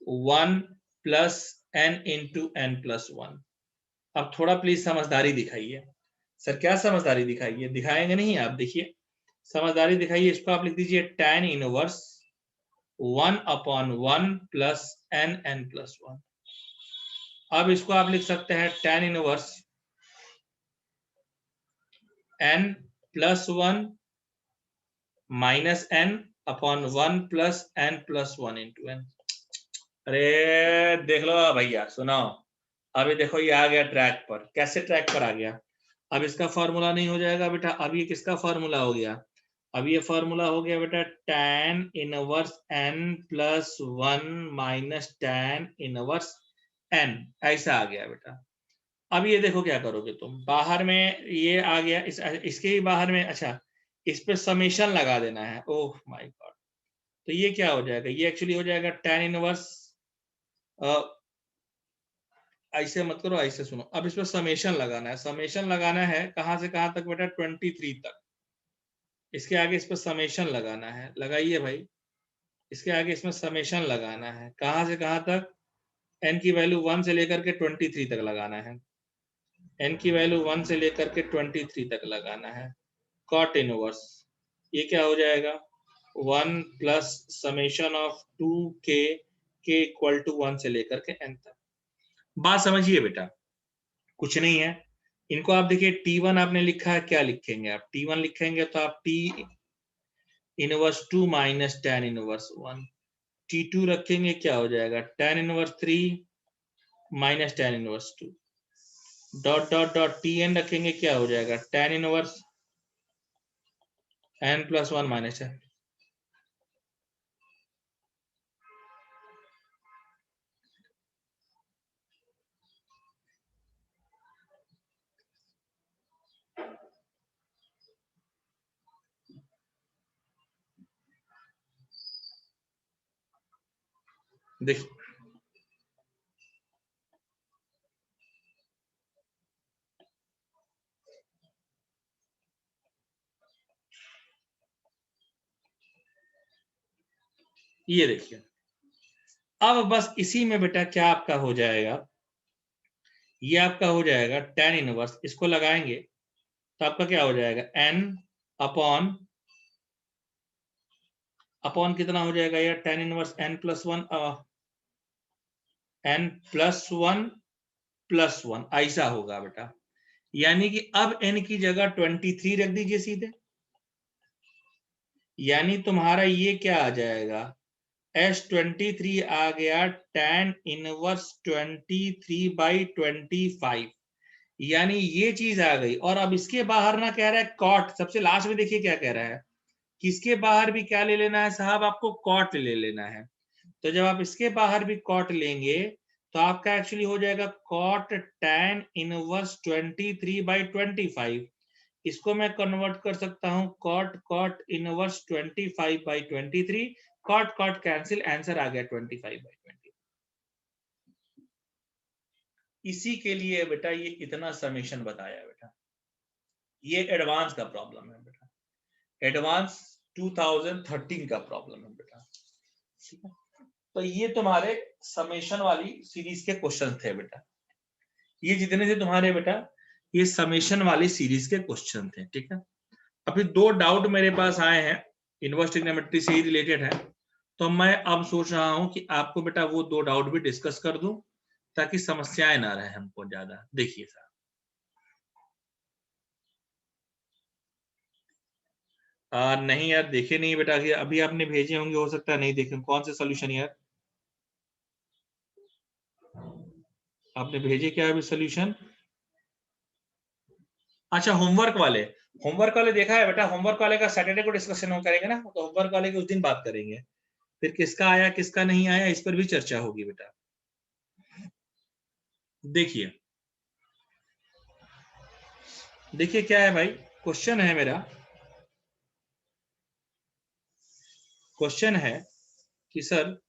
1 plus n into n plus 1। अब थोड़ा प्लीज समझदारी दिखाइए। सर क्या समझदारी दिखाइए? दिखाएंगे नहीं आप, देखिए समझदारी दिखाइए। इसको आप लिख दीजिए tan inverse 1 upon 1 plus n plus 1। अब इसको आप लिख सकते हैं tan inverse n plus 1 minus n upon 1 plus n plus 1 into n। अरे देख लो भैया, सुनाओ, अभी देखो ये आ गया ट्रैक पर। कैसे ट्रैक पर आ गया? अब इसका फॉर्मूला नहीं हो जाएगा बेटा, अब ये किसका फॉर्मूला हो गया? अब ये फॉर्मूला हो गया बेटा tan inverse n plus 1 minus tan inverse n, ऐसा आ गया बेटा। अब ये देखो क्या करोगे तुम, बाहर में ये आ गया, इसके ही बाहर में, अच्छा इस पे समेशन लगा देना है। ओह माय गॉड, तो ये क्या हो जाएगा? ये एक्चुअली हो जाएगा tan इनवर्स, ऐसे मत करो, ऐसे सुनो। अब इस पे समेशन लगाना है, समेशन लगाना है कहां से कहां तक बेटा? 23 तक। इसके आगे इस पे समेशन लगाना है, लगाइए भाई। इसके आगे इसमें समेशन लगाना है, कहां से कहां तक? n की वैल्यू 1 से लेकर के 23 तक लगाना है, n की वैल्यू 1 से लेकर के 23 तक लगाना है। कॉट इनवर्स, ये क्या हो जाएगा? 1 plus summation of 2k, k equal to 1 से लेकर के n तक। बात समझिए बेटा, कुछ नहीं है। इनको आप देखिए t1 आपने लिखा है, क्या लिखेंगे आप? t1 लिखेंगे तो आप t inverse 2 minus tan inverse 1, t2 रखेंगे क्या हो जाएगा? tan inverse 3 minus tan inverse 2, dot dot dot tn रखेंगे क्या हो जाएगा? tan inverse n plus 1 minus n। देखिए ये देखिए, अब बस इसी में बेटा क्या आपका हो जाएगा? ये आपका हो जाएगा tan इनवर्स, इसको लगाएंगे तो आपका क्या हो जाएगा, n अपॉन कितना हो जाएगा यार, tan inverse n plus one, n plus one ऐसा होगा बेटा। यानी कि अब n की जगह 23 रख दीजिए सीधे, यानी तुम्हारा ये क्या आ जाएगा, S23 आ गया tan इनवर्स 23/25, यानी ये चीज आ गई। और अब इसके बाहर ना कह रहा है कॉट, सबसे लास्ट में देखिए क्या कह रहा है, किसके बाहर भी क्या ले लेना है साहब, आपको कॉट ले लेना है। तो जब आप इसके बाहर भी कॉट लेंगे तो आपका एक्चुअली हो जाएगा कॉट tan इनवर्स 23/25। इसको मैं कन्वर्ट कर सकता हूं cot inverse 25/23, cot cancel, answer आ गया 25/20। इसी के लिए बेटा ये इतना समेशन बताया बेटा, ये एडवांस का प्रॉब्लम है बेटा, एडवांस 2013 का प्रॉब्लम है बेटा, ठीक है। तो ये तुम्हारे समेशन वाली सीरीज के क्वेश्चन थे बेटा, ये जितने थे तुम्हारे बेटा ये समेशन वाली सीरीज के क्वेश्चन थे, ठीक है। अभी दो डाउट मेरे पास आए हैं इनवर्स ट्रिग्नोमेट्री से ही रिलेटेड है, तो मैं अब सोच रहा हूं कि आपको बेटा वो दो डाउट भी डिस्कस कर दूं ताकि समस्याएं ना रहे हमको ज्यादा। देखिए साहब, नहीं यार देखे नहीं बेटा, कि अभी आपने भेजे होंगे, हो सकता है नहीं देखे। कौन से सोल्यूशन यार आपने भेजे, क्या अभी सोल्यूशन? अच्छा होमवर्क वाले, होमवर्क वाले देखा है बेटा, होमवर्क वाले का सैटरडे को डिस्कशन हम करेंगे ना, तो होमवर्क वाले के उस दिन बात करेंगे, फिर किसका आया किसका नहीं आया इस पर भी चर्चा होगी बेटा। देखिए देखिए क्या है भाई, क्वेश्चन है मेरा, क्वेश्चन है कि सर,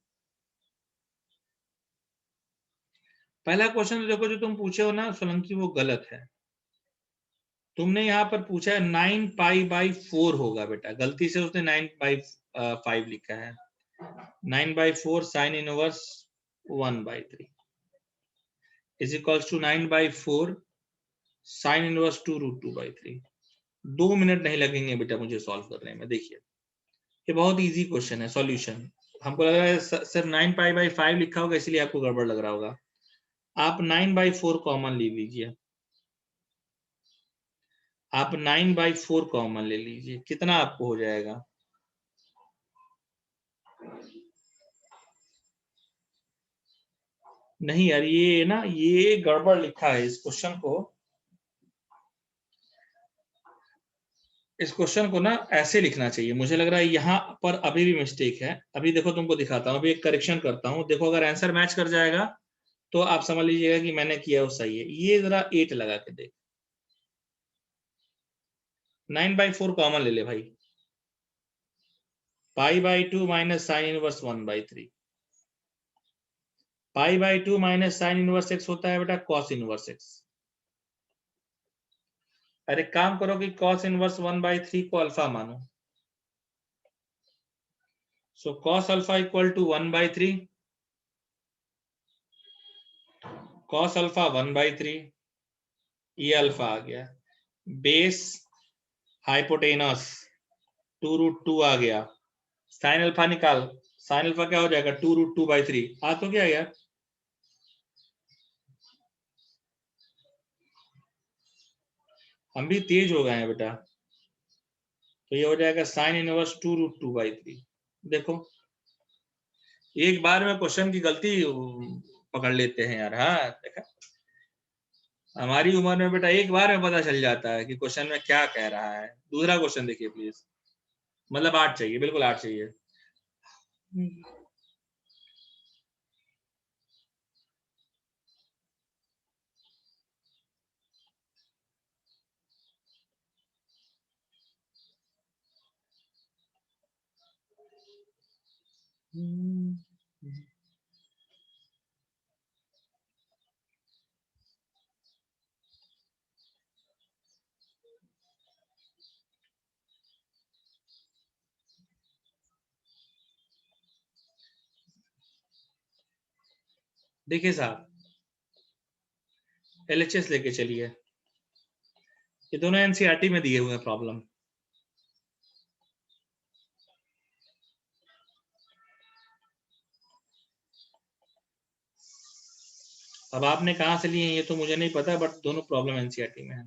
पहला क्वेश्चन देखो जो तुम पूछे हो ना सोलंकी, वो गलत है। तुमने यहाँ पर पूछा है 9π/4 होगा बेटा, गलती से उसने 9/5 लिखा है। 9/4 sine inverse 1/3 is equals to 9/4 sine inverse 2√2/3। 2 minute नहीं लगेंगे बेटा मुझे सॉल्व करने में। देखिए ये बहुत इजी क्वेश्चन है, सॉल्यूशन। हमको लग रहा है सर 9π/5 लिखा होगा इसलिए आपको गड़बड़ लग रहा होगा। आप 9/4 कॉमन ले लीजिए, आप 9/4 कॉमन ले लीजिए, कितना आपको हो जाएगा? नहीं यार ये ना ये गड़बड़ लिखा है इस क्वेश्चन को, इस क्वेश्चन को ना ऐसे लिखना चाहिए। मुझे लग रहा है यहाँ पर अभी भी मिस्टेक है। अभी देखो तुमको दिखाता हूँ, अभी एक करेक्शन करता हूँ, देखो अगर आंसर मैच कर जाएगा तो आप समझ लीजिएगा कि मैंने किया वो सही है। ये जरा 8 लगा के देख, 9/4 कॉमन ले ले भाई, π/2 minus sine inverse 1/3, π/2 minus sine inverse x होता है बेटा कॉस इनवर्स x। अरे काम करो कि कॉस इनवर्स 1/3 को अल्फा मानो, so cos alpha equal to 1/3, cos alpha 1/3, ये अल्फा आ गया, बेस हाइपोटेनस 2√2 आ गया, साइन अल्फा निकाल, साइन अल्फा क्या हो जाएगा 2√2/3। आ तो क्या यार, हम भी तेज हो गए हैं बेटा। तो ये हो जाएगा साइन इनवर्स 2√2/3। देखो एक बार में क्वेश्चन की गलती पकड़ लेते हैं यार। हाँ देखा, हमारी उम्र में बेटा एक बार में पता चल जाता है कि क्वेश्चन में क्या कह रहा है। दूसरा क्वेश्चन देखिए प्लीज, मतलब 8 चाहिए, बिल्कुल 8 चाहिए। देखिए साहब, एलएचएस लेके चलिए, ये दोनों एनसीईआरटी में दिए हुए हैं प्रॉब्लम। अब आपने कहां से लिए हैं ये तो मुझे नहीं पता, बट दोनों प्रॉब्लम एनसीईआरटी में है।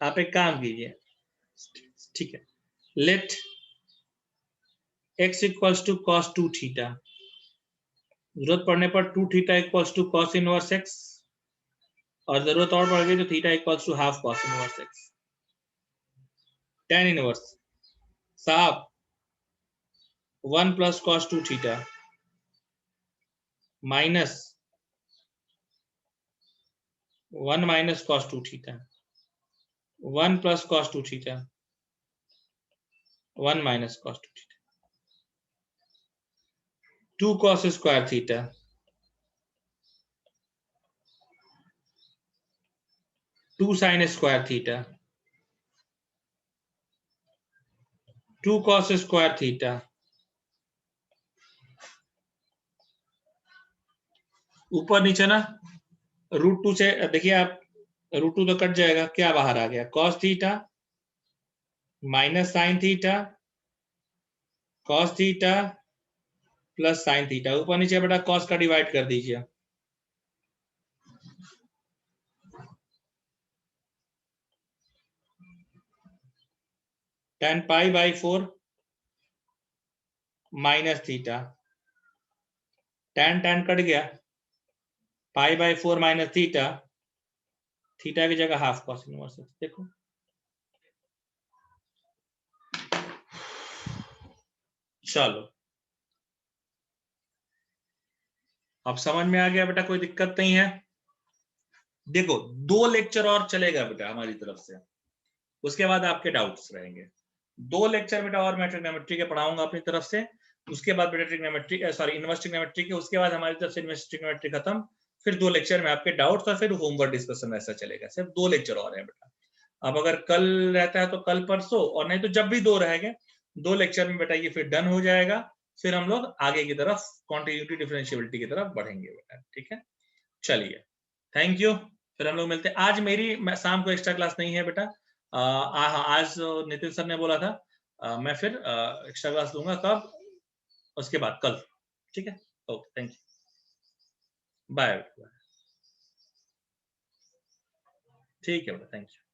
आप एक काम कीजिए, ठीक है, let x equals to cos 2 theta, जरूरत पड़ने पर 2 theta equals to cos inverse x, और जरूरत और पड़ गई तो theta equals to half cos inverse x। tan inverse साहब 1 plus cos 2 theta minus 1 minus cos 2 theta, 1 plus cos 2 theta, 1 minus cos 2 theta, 2 cos square theta, 2 sin square theta, 2 cos square theta, ऊपर नीचे ना √2 से देखिए आप, √2 तो cut जाएगा, क्या बाहर आ गया, cos theta minus sine theta, cos theta plus sine theta, ऊपर नीचे बेटा cos का डिवाइड कर दीजिए, tan pi by 4 minus theta, tan tan cut गया, pi by 4 minus theta, theta की जगह हाफ cos इनवर्स x। देखो चलो अब समझ में आ गया बेटा, कोई दिक्कत नहीं है। देखो 2 लेक्चर और चलेगा बेटा हमारी तरफ से, उसके बाद आपके डाउट्स रहेंगे। 2 लेक्चर बेटा और मैं ट्रिग्नोमेट्री के पढ़ाऊंगा अपनी तरफ से, उसके बाद बेटा ट्रिग्नोमेट्री सॉरी इनवर्स ट्रिग्नोमेट्री के, उसके बाद हमारी तरफ से इनवर्स ट्रिग्नोमेट्री खत्म, फिर 2 लेक्चर में आपके डाउट्स और फिर होमवर्क डिस्कशन ऐसा चलेगा। सिर्फ 2 लेक्चर और है बेटा। अब अगर कल रहता है तो कल परसों, और नहीं तो जब भी 2 रहेंगे 2 लेक्चर में बेटा ये फिर डन हो जाएगा। फिर हम लोग आगे की तरफ कॉन्टिन्यूटी डिफरेंशियबिलिटी की तरफ बढ़ेंगे बेटा, ठीक है। चलिए थैंक यू, फिर हम लोग मिलते हैं। आज मेरी शाम को एक्स्ट्रा क्लास नहीं है बेटा, आज नितिन सर ने बोला था मैं फिर एक्स्ट्रा क्लास लूंगा कब, उसके बाद कल, ठीक है। Okay thank you, bye. ठीक है बेटा, थैंक यू।